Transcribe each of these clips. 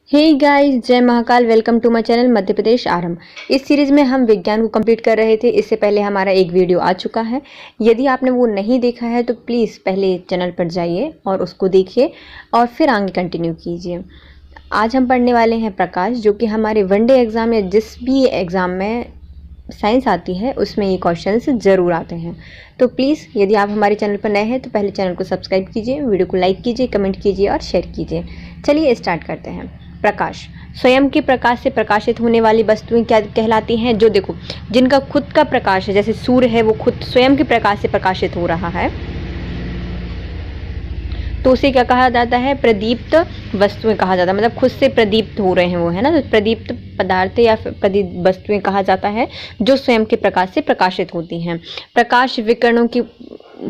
हे guys, जय Mahakal. Welcome to my channel Madhya Pradesh Aarambh. इस series में हम विज्ञान को कंप्लीट कर रहे थे। इससे पहले हमारा एक वीडियो आ चुका है। यदि आपने वो नहीं देखा है तो प्लीज़ पहले चैनल पर जाइए और उसको देखिए और फिर आगे कंटिन्यू कीजिए। आज हम पढ़ने वाले हैं प्रकाश, जो कि हमारे वनडे एग्ज़ाम या जिस भी एग्ज़ाम में साइंस आती है उसमें ये क्वेश्चंस ज़रूर आते हैं। तो प्लीज़ यदि आप हमारे चैनल पर नए हैं तो पहले चैनल को सब्सक्राइब कीजिए, वीडियो को लाइक कीजिए, कमेंट कीजिए और शेयर कीजिए। चलिए स्टार्ट करते हैं। प्रकाश, स्वयं के प्रकाश से प्रकाशित होने वाली वस्तुएं क्या कहलाती हैं? जो देखो, जिनका खुद का प्रकाश है, जैसे सूर्य है, वो खुद स्वयं के प्रकाश से प्रकाशित हो रहा है, तो उसे क्या कहा जाता है? प्रदीप्त वस्तुएं कहा जाता है। मतलब खुद से प्रदीप्त हो रहे हैं वो, है ना, तो प्रदीप्त पदार्थ या फिर प्रदीप्त वस्तुएं कहा जाता है जो स्वयं के प्रकाश से प्रकाशित होती हैं। प्रकाश विकिरणों की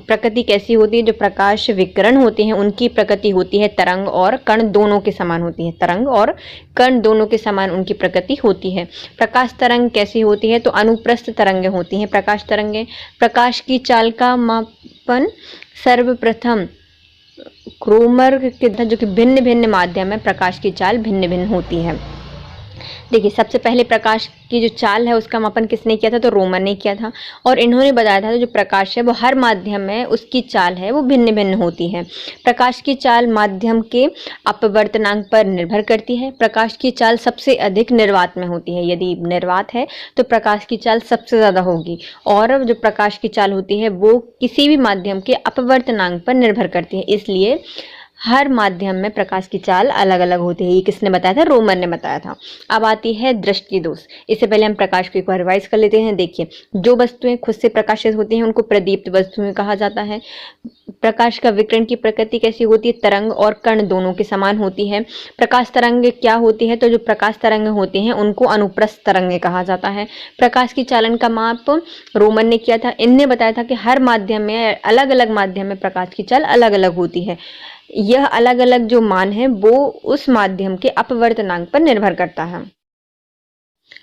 प्रकृति कैसी होती है? जो प्रकाश विकिरण होते हैं उनकी प्रकृति होती है तरंग और कण दोनों के समान होती है। तरंग और कण दोनों के समान उनकी प्रकृति होती है। प्रकाश तरंग कैसी होती है? तो अनुप्रस्थ तरंगें होती हैं प्रकाश तरंगें। प्रकाश की चाल का मापन सर्वप्रथम क्रोमर के, जो कि भिन्न भिन्न माध्यम में प्रकाश की चाल भिन्न भिन्न होती है। देखिए, सबसे पहले प्रकाश की जो चाल है उसका मापन किसने किया था? तो रोमन ने किया था। और इन्होंने बताया था जो प्रकाश है वो हर माध्यम में उसकी चाल है वो भिन्न भिन्न होती है। प्रकाश की चाल माध्यम के अपवर्तनांक पर निर्भर करती है। प्रकाश की चाल सबसे अधिक निर्वात में होती है। यदि निर्वात है तो प्रकाश की चाल सबसे ज़्यादा होगी। और जो प्रकाश की चाल होती है वो किसी भी माध्यम के अपवर्तनांक पर निर्भर करती है। इसलिए हर माध्यम में प्रकाश की चाल अलग अलग होती है। ये किसने बताया था? रोमन ने बताया था। अब आती है दृष्टि दोष। इससे पहले हम प्रकाश को एक बार रिवाइज कर लेते हैं। देखिए, जो वस्तुएं खुद से प्रकाशित होती हैं उनको प्रदीप्त वस्तुएं कहा जाता है। प्रकाश का विकिरण की प्रकृति कैसी होती है? तरंग और कण दोनों के समान होती है। प्रकाश तरंग क्या होती है? तो जो प्रकाश तरंग होती हैं उनको अनुप्रस्थ तरंगें कहा जाता है। प्रकाश की चालन का माप रोमन ने किया था। इनने बताया था कि हर माध्यम में, अलग अलग माध्यम में प्रकाश की चाल अलग अलग होती है। यह अलग अलग जो मान है वो उस माध्यम के अपवर्तनांक पर निर्भर करता है।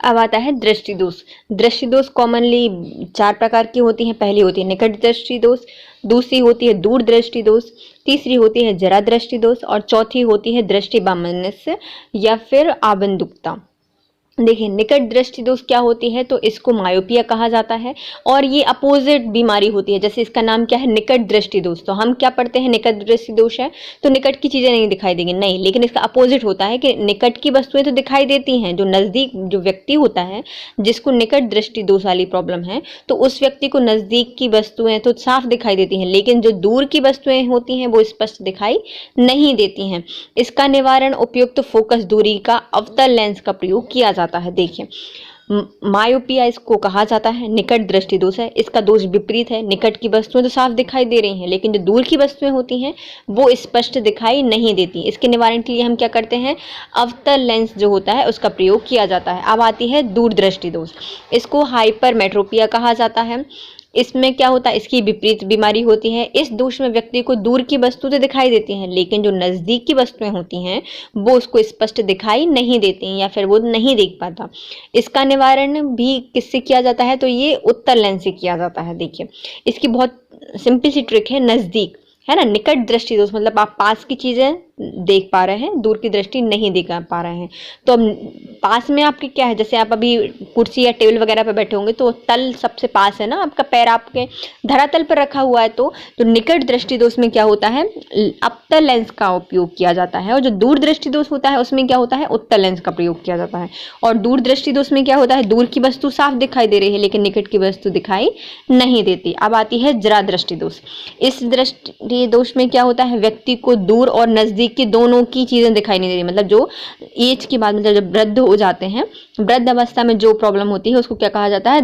अब आता है दृष्टि दोष। दृष्टि दोष कॉमनली 4 प्रकार की होती हैं। पहली होती है निकट दृष्टि दोष, दूसरी होती है दूर दृष्टि दोष, तीसरी होती है जरा दृष्टि दोष और चौथी होती है दृष्टि वैमनस्य या फिर आबंधुकता। देखिए, निकट दृष्टि दोष क्या होती है? तो इसको मायोपिया कहा जाता है और ये अपोजिट बीमारी होती है। जैसे इसका नाम क्या है? निकट दृष्टि दोष। तो हम क्या पढ़ते हैं? निकट दृष्टि दोष है तो निकट की चीजें नहीं दिखाई देंगी, नहीं, लेकिन इसका अपोजिट होता है कि निकट की वस्तुएं तो दिखाई देती हैं। जो नजदीक जो व्यक्ति होता है जिसको निकट दृष्टि दोष वाली प्रॉब्लम है, तो उस व्यक्ति को नजदीक की वस्तुएं तो साफ दिखाई देती हैं, लेकिन जो दूर की वस्तुएं होती हैं वो स्पष्ट दिखाई नहीं देती हैं। इसका निवारण उपयुक्त फोकस दूरी का अवतल लेंस का प्रयोग किया जाता है। देखिए, मायोपिया इसको कहा जाता है, निकट दृष्टि दोष है। इसका दोष विपरीत है। निकट की वस्तुएं तो साफ दिखाई दे रही हैं, लेकिन जो दूर की वस्तुएं होती हैं वो स्पष्ट दिखाई नहीं देती। इसके निवारण के लिए हम क्या करते हैं? अवतल लेंस जो होता है उसका प्रयोग किया जाता है। अब आती है दूर दृष्टि दोष। इसको हाइपरमेट्रोपिया कहा जाता है। इसमें क्या होता है? इसकी विपरीत बीमारी होती है। इस दोष में व्यक्ति को दूर की वस्तु तो दिखाई देती हैं, लेकिन जो नजदीक की वस्तुएं होती हैं वो उसको स्पष्ट दिखाई नहीं देती या फिर वो नहीं देख पाता। इसका निवारण भी किससे किया जाता है? तो ये उत्तल लेंस से किया जाता है। देखिए, इसकी बहुत सिंपल सी ट्रिक है। नजदीक है ना, निकट दृष्टि दोष मतलब आप पास की चीजें देख पा रहे हैं, दूर की दृष्टि नहीं देख पा रहे हैं। तो अब पास में आपके क्या है? जैसे आप अभी कुर्सी या टेबल वगैरह पे बैठे होंगे तो तल सबसे पास है ना, आपका पैर आपके धरातल पर रखा हुआ है। तो जो निकट दृष्टि दोष में क्या होता है? अवतल लेंस का उपयोग किया जाता है। और जो दूर दृष्टि दोष होता है उसमें क्या होता है? उत्तल लेंस का प्रयोग किया जाता है। और दूर दृष्टि दोष में क्या होता है? दूर की वस्तु साफ दिखाई दे रही है लेकिन निकट की वस्तु दिखाई नहीं देती। अब आती है जरा दृष्टि दोष। इस दृष्टि दोष में क्या होता है? व्यक्ति को दूर और नजदीक की दोनों की चीजें दिखाई नहीं दे रही। मतलब जो एज की बात, मतलब जब वृद्ध हो जाते हैं, वृद्ध अवस्था में जो प्रॉब्लम होती है उसको क्या कहा जाता है?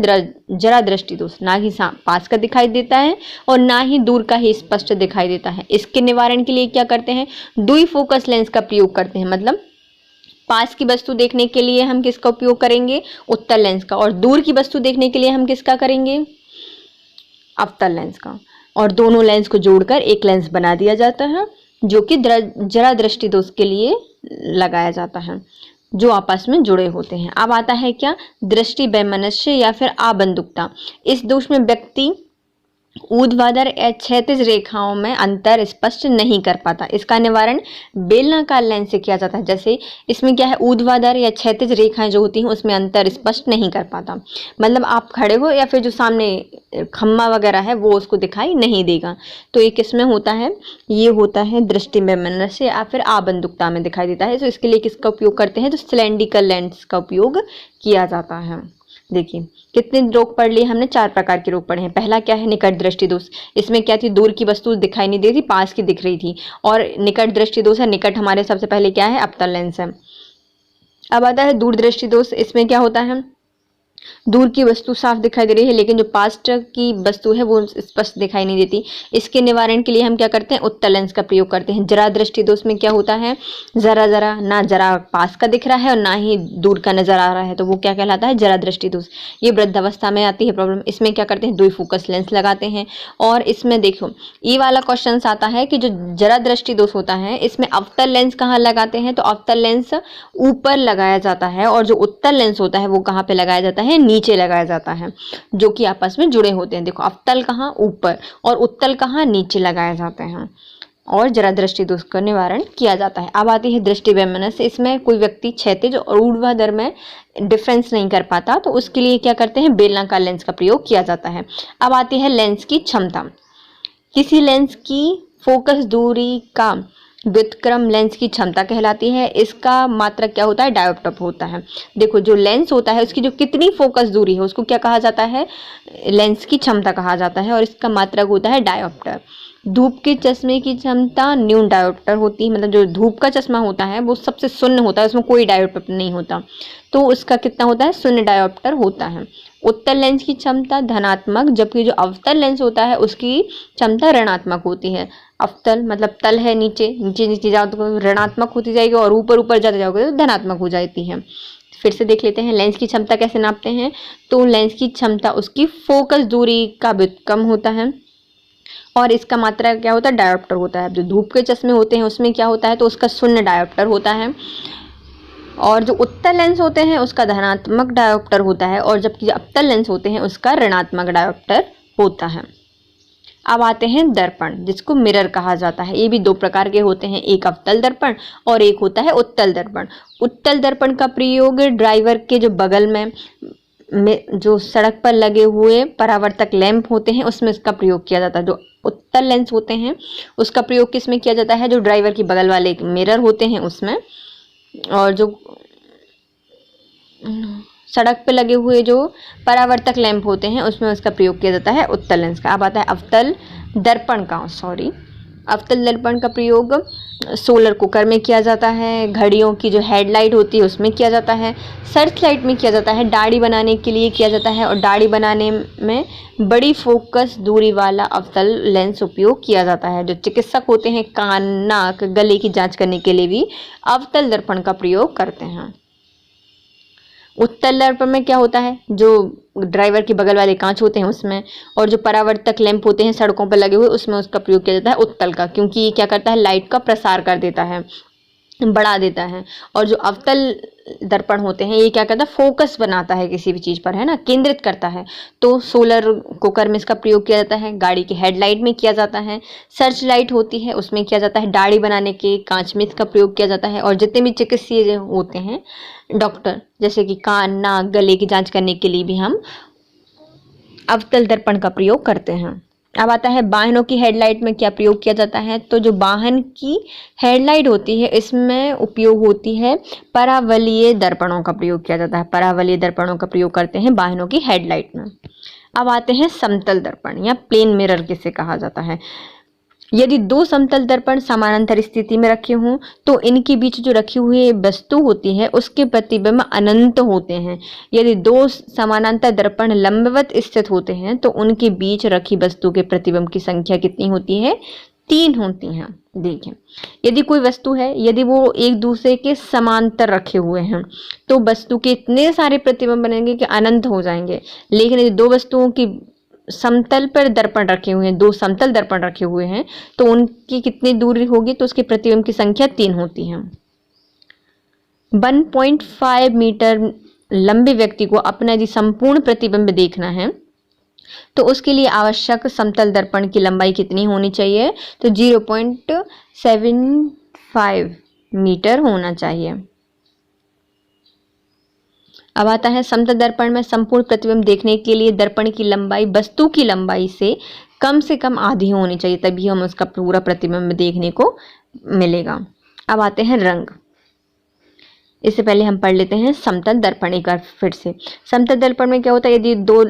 जरा दृष्टि दोष। ना ही पास का दिखाई देता है और ना ही दूर का ही स्पष्ट दिखाई देता है। इसके निवारण के लिए क्या करते हैं? द्वि फोकस लेंस का प्रयोग करते हैं। मतलब पास की वस्तु देखने के लिए हम किसका उपयोग करेंगे? उत्तल लेंस का। और दूर की वस्तु देखने के लिए हम किसका करेंगे? अवतल लेंस का। और दोनों लेंस को जोड़कर एक लेंस बना दिया जाता है जो कि जरा दृष्टि दोष के लिए लगाया जाता है, जो आपस में जुड़े होते हैं। अब आता है क्या? दृष्टि वैमनस्य या फिर आबंधुकता। इस दोष में व्यक्ति ऊर्ध्वाधर या क्षैतिज रेखाओं में अंतर स्पष्ट नहीं कर पाता। इसका निवारण बेलनाकार लेंस से किया जाता है। जैसे इसमें क्या है, ऊर्ध्वाधर या क्षैतिज रेखाएं जो होती हैं उसमें अंतर स्पष्ट नहीं कर पाता, मतलब आप खड़े हो या फिर जो सामने खम्मा वगैरह है वो उसको दिखाई नहीं देगा। तो ये किसमें होता है, ये होता है दृष्टि वैमनस्य से या फिर आबंधुकता में दिखाई देता है। तो इसके लिए किसका उपयोग करते हैं, तो सिलेंड्रिकल लेंस का उपयोग किया जाता है। देखिए कितने रोग पढ़ लिए हमने, 4 प्रकार के रोग पढ़े हैं। पहला क्या है, निकट दृष्टि दोष। इसमें क्या थी, दूर की वस्तु दिखाई नहीं दे रही, पास की दिख रही थी, और निकट दृष्टि दोष है। निकट हमारे सबसे पहले क्या है, अवतल लेंस है। अब आता है दूर दृष्टि दोष। इसमें क्या होता है, दूर की वस्तु साफ दिखाई दे रही है लेकिन जो पास की वस्तु है वो स्पष्ट दिखाई नहीं देती। इसके निवारण के लिए हम क्या करते हैं, उत्तल लेंस का प्रयोग करते हैं। जरा दृष्टि दोष में क्या होता है, जरा जरा, ना जरा पास का दिख रहा है और ना ही दूर का नजर आ रहा है, तो वो क्या कहलाता है, जरा दृष्टि दोष। ये वृद्धावस्था में आती है प्रॉब्लम। इसमें क्या करते हैं, द्विफोकस लेंस लगाते हैं। और इसमें देखो ये वाला क्वेश्चन आता है कि जो जरा दृष्टि दोष होता है इसमें अवतल लेंस कहाँ लगाते हैं, तो अवतल लेंस ऊपर लगाया जाता है, और जो उत्तल लेंस होता है वो कहाँ पे लगाया जाता है, नीचे लगाया जाता है, जो कि आपस में जुड़े होते हैं। देखो अवतल कहाँ, ऊपर, और उत्तल कहाँ, नीचे लगाए जाते हैं, और जरा दृष्टि दोष का निवारण किया जाता है। अब आती है दृष्टि वैमनस्य। इसमें कोई व्यक्ति क्षैतिज और ऊर्ध्वाधर में डिफरेंस नहीं कर पाता, तो उसके लिए क्या करते हैं, बेलनाकार लेंस का प्रयोग किया जाता है। अब आती है लेंस की क्षमता। किसी लेंस की फोकस दूरी का व्युत्क्रम लेंस की क्षमता कहलाती है। इसका मात्रक क्या होता है, डायोप्टर होता है। देखो जो लेंस होता है उसकी जो कितनी फोकस दूरी है उसको क्या कहा जाता है, लेंस की क्षमता कहा जाता है, और इसका मात्रक होता है डायोप्टर। धूप के चश्मे की क्षमता न्यून डायोप्टर होती है, मतलब जो धूप का चश्मा होता है वो सबसे शून्य होता है, उसमें कोई डायोप्टर नहीं होता, तो उसका कितना होता है, शून्य डायोप्टर होता है। उत्तल लेंस की क्षमता धनात्मक, जबकि जो अवतल लेंस होता है उसकी क्षमता ऋणात्मक होती है। अवतल मतलब तल है, नीचे नीचे नीचे जाओ तो ऋणात्मक होती जाएगी, और ऊपर ऊपर जाते जाओगे तो धनात्मक हो जाती है। फिर से देख लेते हैं लेंस की क्षमता कैसे नापते हैं। तो लेंस की क्षमता उसकी फोकस दूरी का व्युत्क्रम होता है, और इसका मात्रा क्या होता है, डायोप्टर होता है। जो धूप के चश्मे होते हैं उसमें क्या होता है, तो उसका शून्य डायोप्टर होता है, और जो उत्तल लेंस होते हैं उसका धनात्मक डायोप्टर होता है, और जबकि जो अवतल लेंस होते हैं उसका ऋणात्मक डायोप्टर होता है। अब आते हैं दर्पण, जिसको मिरर कहा जाता है। ये भी 2 प्रकार के होते हैं, एक अवतल दर्पण और एक होता है उत्तल दर्पण। उत्तल दर्पण का प्रयोग ड्राइवर के जो बगल में जो सड़क पर लगे हुए परावर्तक लैंप होते हैं उसमें इसका प्रयोग किया जाता है। जो उत्तल लेंस होते हैं उसका प्रयोग किस में किया जाता है, जो ड्राइवर की बगल वाले मिरर होते हैं उसमें, और जो सड़क पे लगे हुए जो परावर्तक लैंप होते हैं उसमें उसका प्रयोग किया जाता है उत्तल लेंस का। अब आता है अवतल दर्पण का, अवतल दर्पण का प्रयोग सोलर कुकर में किया जाता है, घड़ियों की जो हेडलाइट होती है उसमें किया जाता है, सर्च लाइट में किया जाता है, दाढ़ी बनाने के लिए किया जाता है, और दाढ़ी बनाने में बड़ी फोकस दूरी वाला अवतल लेंस उपयोग किया जाता है। जो चिकित्सक होते हैं कान, नाक, गले की जांच करने के लिए भी अवतल दर्पण का प्रयोग करते हैं। उत्तल दर्पण में क्या होता है, जो ड्राइवर के बगल वाले कांच होते हैं उसमें, और जो परावर्तक लैंप होते हैं सड़कों पर लगे हुए उसमें उसका प्रयोग किया जाता है उत्तल का, क्योंकि ये क्या करता है, लाइट का प्रसार कर देता है, बढ़ा देता है। और जो अवतल दर्पण होते हैं ये क्या करता है, फोकस बनाता है किसी भी चीज़ पर, है ना, केंद्रित करता है। तो सोलर कुकर में इसका प्रयोग किया जाता है, गाड़ी की हेडलाइट में किया जाता है, सर्च लाइट होती है उसमें किया जाता है, दाढ़ी बनाने के कांच में इसका प्रयोग किया जाता है, और जितने भी चिकित्सीय होते हैं डॉक्टर, जैसे कि कान, नाक, गले की जांच करने के लिए भी हम अवतल दर्पण का प्रयोग करते हैं। अब आता है वाहनों की हेडलाइट में क्या प्रयोग किया जाता है। तो जो वाहन की हेडलाइट होती है इसमें उपयोग होती है परावलयीय दर्पणों का प्रयोग किया जाता है, परावलयीय दर्पणों का प्रयोग करते हैं वाहनों की हेडलाइट में। अब आते हैं समतल दर्पण या प्लेन मिरर किसे कहा जाता है। यदि 2 समतल दर्पण समानांतर स्थिति में रखे हों तो इनके बीच जो रखी हुई वस्तु होती है उसके प्रतिबिंब अनंत होते हैं। यदि 2 समानांतर दर्पण लंबवत स्थित होते हैं तो उनके बीच रखी वस्तु के प्रतिबिंब की संख्या कितनी होती है, 3 होती हैं। देखिए यदि कोई वस्तु है, यदि वो एक दूसरे के समांतर रखे हुए हैं तो वस्तु के इतने सारे प्रतिबिंब बनेंगे कि अनंत हो जाएंगे। लेकिन यदि 2 वस्तुओं की समतल पर दर्पण रखे हुए हैं, 2 समतल दर्पण रखे हुए हैं तो उनकी कितनी दूरी होगी, तो उसके प्रतिबिंब की संख्या 3 होती है। 1.5 मीटर लंबे व्यक्ति को अपना यदि संपूर्ण प्रतिबिंब देखना है तो उसके लिए आवश्यक समतल दर्पण की लंबाई कितनी होनी चाहिए? तो 0.75 मीटर होना चाहिए। अब आता है समतल दर्पण में संपूर्ण प्रतिबिंब देखने के लिए दर्पण की लंबाई वस्तु की लंबाई से कम आधी होनी चाहिए, तभी हम उसका पूरा प्रतिबिंब देखने को मिलेगा। अब आते हैं रंग। इससे पहले हम पढ़ लेते हैं समतल दर्पण एक बार फिर से। समतल दर्पण में क्या होता है, यदि दो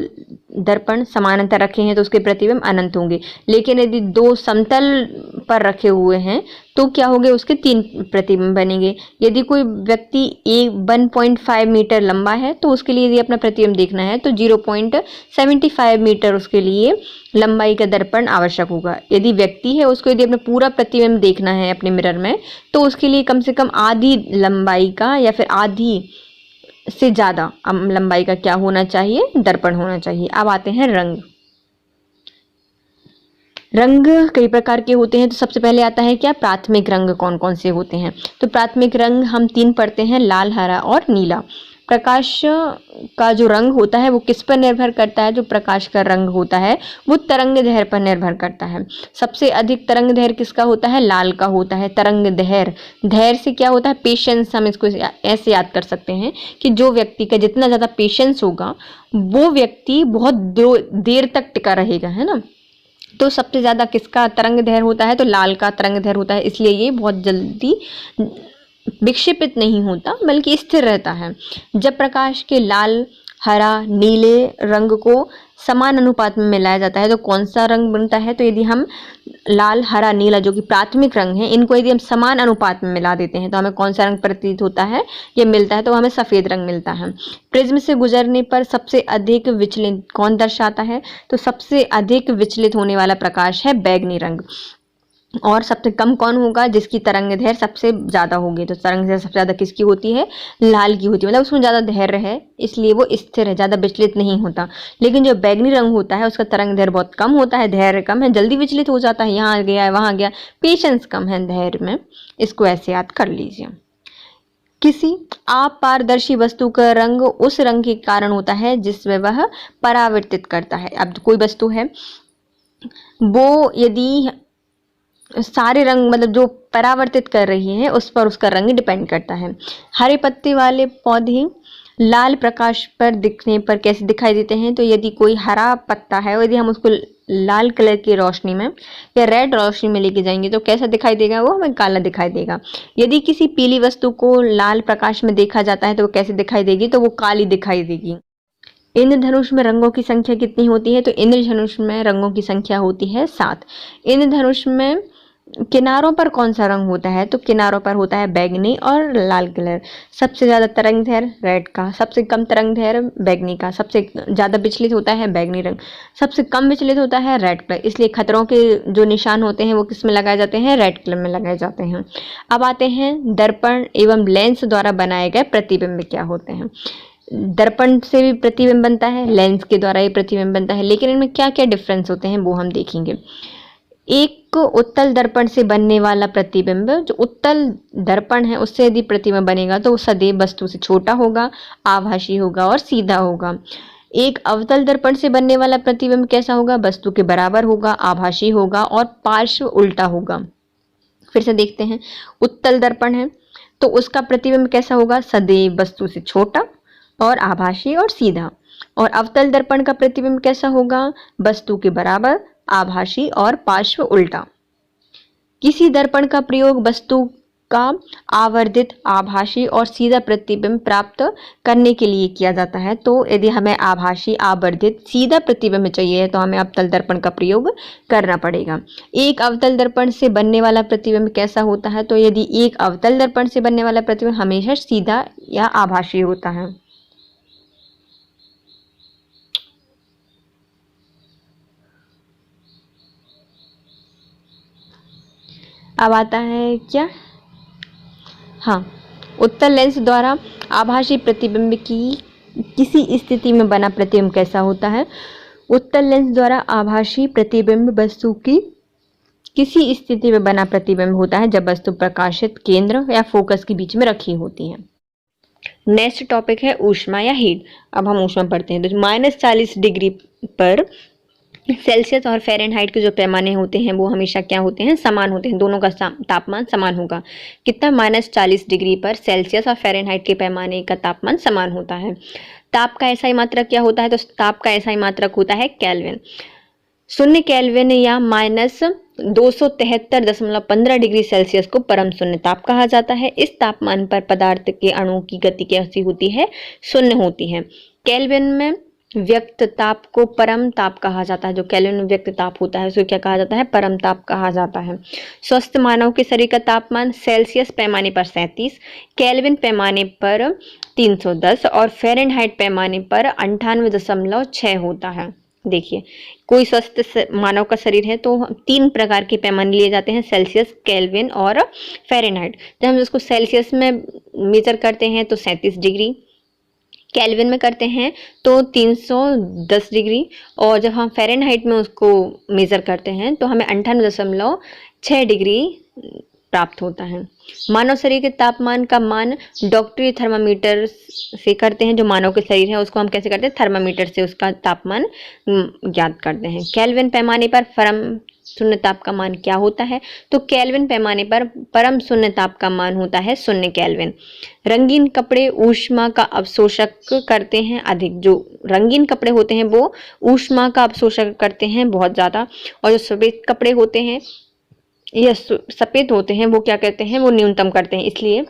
दर्पण समानांतर रखे हैं तो उसके प्रतिबिंब अनंत होंगे, लेकिन यदि दो समतल पर रखे हुए हैं तो क्या होंगे, उसके 3 प्रतिबिंब बनेंगे। यदि कोई व्यक्ति 1.5 मीटर लंबा है तो उसके लिए यदि अपना प्रतिबिंब देखना है तो 0.75 मीटर उसके लिए लंबाई का दर्पण आवश्यक होगा। यदि व्यक्ति है उसको यदि अपना पूरा प्रतिबिंब देखना है अपने मिरर में तो उसके लिए कम से कम आधी लंबाई का या फिर आधी से ज़्यादा लंबाई का क्या होना चाहिए, दर्पण होना चाहिए। अब आते हैं रंग। रंग कई प्रकार के होते हैं, तो सबसे पहले आता है क्या, प्राथमिक रंग कौन कौन से होते हैं। तो प्राथमिक रंग हम 3 पढ़ते हैं, लाल, हरा और नीला। प्रकाश का जो रंग होता है वो किस पर निर्भर करता है, जो प्रकाश का रंग होता है वो तरंग दैर्घ्य पर निर्भर करता है। सबसे अधिक तरंग दैर्घ्य किसका होता है, लाल का होता है। तरंग दैर्घ्य, धैर्य से क्या होता है, पेशेंस। हम इसको ऐसे याद कर सकते हैं कि जो व्यक्ति का जितना ज़्यादा पेशेंस होगा वो व्यक्ति बहुत देर तक टिका रहेगा, है ना। तो सबसे ज़्यादा किसका तरंग दैर्घ्य होता है, तो लाल का तरंग दैर्घ्य होता है, इसलिए ये बहुत जल्दी विक्षेपित नहीं होता बल्कि स्थिर रहता है। जब प्रकाश के लाल, हरा, नीले रंग को समान अनुपात में मिलाया जाता है तो कौन सा रंग बनता है, तो यदि हम लाल, हरा, नीला जो कि प्राथमिक रंग है इनको यदि हम समान अनुपात में मिला देते हैं तो हमें कौन सा रंग प्रतीत होता है, ये मिलता है, तो हमें सफ़ेद रंग मिलता है। प्रिज्म से गुजरने पर सबसे अधिक विचलित कौन दर्शाता है, तो सबसे अधिक विचलित होने वाला प्रकाश है बैगनी रंग। और सबसे कम कौन होगा, जिसकी तरंग दैर्घ्य सबसे ज़्यादा होगी। तो तरंग दैर्घ्य सबसे ज़्यादा किसकी होती है, लाल की होती है, मतलब उसमें ज़्यादा धैर्य है इसलिए वो स्थिर है, ज़्यादा विचलित नहीं होता। लेकिन जो बैगनी रंग होता है उसका तरंग दैर्घ्य बहुत कम होता है, धैर्य कम है, जल्दी विचलित हो जाता है, यहाँ गया वहाँ गया, पेशेंस कम है धैर्य में। इसको ऐसे याद कर लीजिए। किसी अपारदर्शी वस्तु का रंग उस रंग के कारण होता है जिसमें वह परावर्तित करता है। अब कोई वस्तु है वो यदि सारे रंग मतलब जो परावर्तित कर रही है उस पर उसका रंग डिपेंड करता है। हरे पत्ते वाले पौधे लाल प्रकाश पर दिखने पर कैसे दिखाई देते हैं, तो यदि कोई हरा पत्ता है और यदि हम उसको लाल कलर की रोशनी में या रेड रोशनी में लेके जाएंगे तो कैसा दिखाई देगा, वो हमें काला दिखाई देगा। यदि किसी पीली वस्तु को लाल प्रकाश में देखा जाता है तो वो कैसे दिखाई देगी, तो वो काली दिखाई देगी। इंद्रधनुष में रंगों की संख्या कितनी होती है, तो इंद्रधनुष में रंगों की संख्या होती है 7। इंद्रधनुष में किनारों पर कौन सा रंग होता है, तो किनारों पर होता है बैगनी और लाल कलर। सबसे ज़्यादा तरंग दैर्घ्य रेड का, सबसे कम तरंग दैर्घ्य बैगनी का, सबसे ज़्यादा विचलित होता है बैगनी रंग, सबसे कम विचलित होता है रेड कलर। इसलिए खतरों के जो निशान होते हैं वो किस में लगाए जाते हैं, रेड कलर में लगाए जाते हैं। अब आते हैं दर्पण एवं लेंस द्वारा बनाए गए प्रतिबिंब क्या होते हैं। दर्पण से भी प्रतिबिंब बनता है, लेंस के द्वारा ही प्रतिबिंब बनता है, लेकिन इनमें क्या क्या डिफरेंस होते हैं वो हम देखेंगे। एक उत्तल दर्पण से बनने वाला प्रतिबिंब, जो उत्तल दर्पण है उससे यदि प्रतिबिंब बनेगा तो वो सदैव वस्तु से छोटा होगा, आभासी होगा और सीधा होगा। एक अवतल दर्पण से बनने वाला प्रतिबिंब कैसा होगा, वस्तु के बराबर होगा, आभासी होगा और पार्श्व उल्टा होगा। फिर से देखते हैं, उत्तल दर्पण है तो उसका प्रतिबिंब कैसा होगा, सदैव वस्तु से छोटा और आभासी और सीधा। और अवतल दर्पण का प्रतिबिंब कैसा होगा, वस्तु के बराबर, आभासी और पार्श्व उल्टा। किसी दर्पण का प्रयोग वस्तु का आवर्धित, आभासी और सीधा प्रतिबिंब प्राप्त करने के लिए किया जाता है। तो यदि हमें आभासी, आवर्धित, सीधा प्रतिबिंब चाहिए तो हमें अवतल दर्पण का प्रयोग करना पड़ेगा। एक अवतल दर्पण से बनने वाला प्रतिबिंब कैसा होता है, तो यदि एक अवतल दर्पण से बनने वाला प्रतिबिंब हमेशा सीधा या आभासी होता है। अब आता है क्या, हाँ, उत्तल लेंस द्वारा आभासी प्रतिबिंब की किसी स्थिति में बना प्रतिबिंब कैसा होता है। उत्तल लेंस द्वारा आभासी प्रतिबिंब वस्तु की किसी स्थिति में बना प्रतिबिंब होता है जब वस्तु प्रकाशित केंद्र या फोकस के बीच में रखी होती है। नेक्स्ट टॉपिक है ऊष्मा या हीट। अब हम ऊष्मा पढ़ते हैं। तो -40 डिग्री पर सेल्सियस और फ़ारेनहाइट के जो पैमाने होते हैं वो हमेशा क्या होते हैं, समान होते हैं। दोनों का तापमान समान होगा। कितना, -40 डिग्री पर सेल्सियस और फ़ारेनहाइट के पैमाने का तापमान समान होता है। ताप का ऐसा ही मात्रक क्या होता है, तो ताप का ऐसा ही मात्रक होता है केल्विन। 0 केल्विन या -273.15 डिग्री सेल्सियस को परम शून्य ताप कहा जाता है। इस तापमान पर पदार्थ के अणुओं की गति कैसी होती है, शून्य होती है। केल्विन में व्यक्त ताप को परम ताप कहा जाता है। जो केल्विन में व्यक्त ताप होता है उसको क्या कहा जाता है, परम ताप कहा जाता है। स्वस्थ मानव के शरीर का तापमान सेल्सियस पैमाने पर 37, केल्विन पैमाने पर 310 और फ़ारेनहाइट पैमाने पर 98.6 होता है। देखिए, कोई स्वस्थ मानव का शरीर है तो 3 प्रकार के पैमाने लिए जाते हैं, सेल्सियस, केल्विन और फ़ारेनहाइट। जब हम उसको सेल्सियस में मेजर करते हैं तो 37 डिग्री, केल्विन में करते हैं तो 310 डिग्री, और जब हम फ़ारेनहाइट में उसको मेजर करते हैं तो हमें 98.6 डिग्री प्राप्त होता है। मानव शरीर के तापमान का मान डॉक्टरी थर्मामीटर से करते हैं। जो मानव के शरीर है उसको हम कैसे करते हैं, थर्मामीटर से उसका तापमान ज्ञात करते हैं। केल्विन पैमाने पर परम शून्य ताप का मान क्या होता है, तो केल्विन पैमाने पर परम शून्य ताप का मान होता है 0 केल्विन। रंगीन कपड़े ऊष्मा का अवशोषक करते हैं अधिक। जो रंगीन कपड़े होते हैं वो ऊष्मा का अवशोषक करते हैं बहुत ज़्यादा, और जो सफ़ेद कपड़े होते हैं या सफ़ेद होते हैं वो क्या करते हैं, वो न्यूनतम करते हैं। इसलिए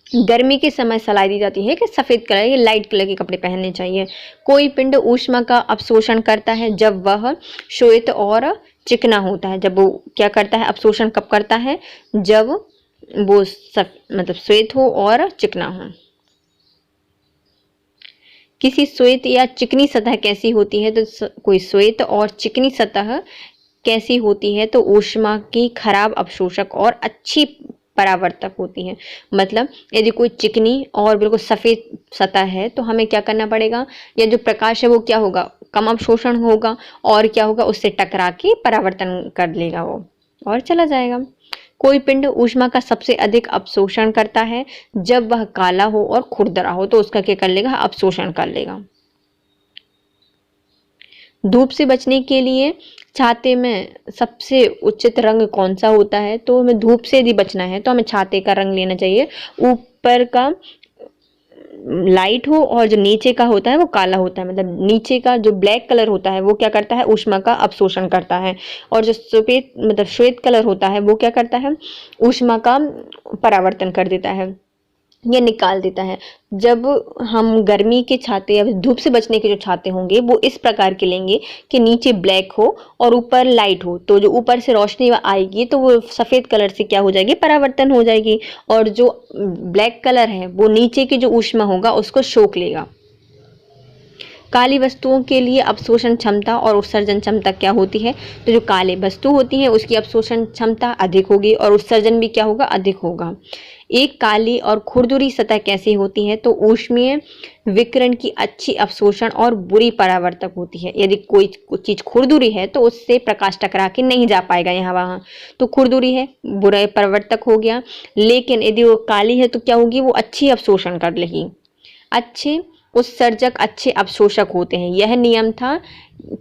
गर्मी के समय सलाह दी जाती है कि सफ़ेद कलर या लाइट कलर के कपड़े पहनने चाहिए। कोई पिंड ऊष्मा का अवशोषण करता है जब वह श्वेत और चिकना होता है। जब वो क्या करता है, अवशोषण कब करता है, जब वो मतलब श्वेत हो और चिकना हो। किसी श्वेत या चिकनी सतह कैसी होती है, तो कोई श्वेत और चिकनी सतह कैसी होती है, तो ऊष्मा की खराब अवशोषक और अच्छी परावर्तक होती है। मतलब यदि कोई चिकनी और बिल्कुल सफ़ेद सतह है तो हमें क्या करना पड़ेगा, या जो प्रकाश है वो क्या होगा, कम अवशोषण होगा, और क्या होगा, उससे टकरा के परावर्तन कर लेगा वो और चला जाएगा। कोई पिंड ऊष्मा का सबसे अधिक अवशोषण करता है जब वह काला हो और खुरदरा हो, तो उसका क्या कर लेगा, अवशोषण कर लेगा। धूप से बचने के लिए छाते में सबसे उचित रंग कौन सा होता है, तो हमें धूप से यदि बचना है तो हमें छाते का रंग लेना चाहिए। ऊपर का लाइट हो और जो नीचे का होता है वो काला होता है। मतलब नीचे का जो ब्लैक कलर होता है वो क्या करता है, ऊष्मा का अवशोषण करता है, और जो सफ़ेद मतलब श्वेत कलर होता है वो क्या करता है, ऊष्मा का परावर्तन कर देता है, ये निकाल देता है। जब हम गर्मी के छाते या धूप से बचने के जो छाते होंगे वो इस प्रकार के लेंगे कि नीचे ब्लैक हो और ऊपर लाइट हो, तो जो ऊपर से रोशनी आएगी तो वो सफ़ेद कलर से क्या हो जाएगी, परावर्तन हो जाएगी, और जो ब्लैक कलर है वो नीचे की जो ऊष्मा होगा उसको सोख लेगा। काली वस्तुओं के लिए अवशोषण क्षमता और उत्सर्जन क्षमता क्या होती है, तो जो काले वस्तु होती है उसकी अवशोषण क्षमता अधिक होगी और उत्सर्जन भी क्या होगा, अधिक होगा। एक काली और खुरदुरी सतह कैसी होती है, तो ऊष्मीय विकिरण की अच्छी अवशोषण और बुरी परावर्तक होती है। यदि कोई चीज़ खुरदुरी है तो उससे प्रकाश टकरा के नहीं जा पाएगा यहाँ वहाँ, तो खुरदुरी है, बुरा परावर्तक हो गया। लेकिन यदि वो काली है तो क्या होगी, वो अच्छी अवशोषण कर लेगी। अच्छे उत्सर्जक अच्छे अवशोषक होते हैं, यह नियम था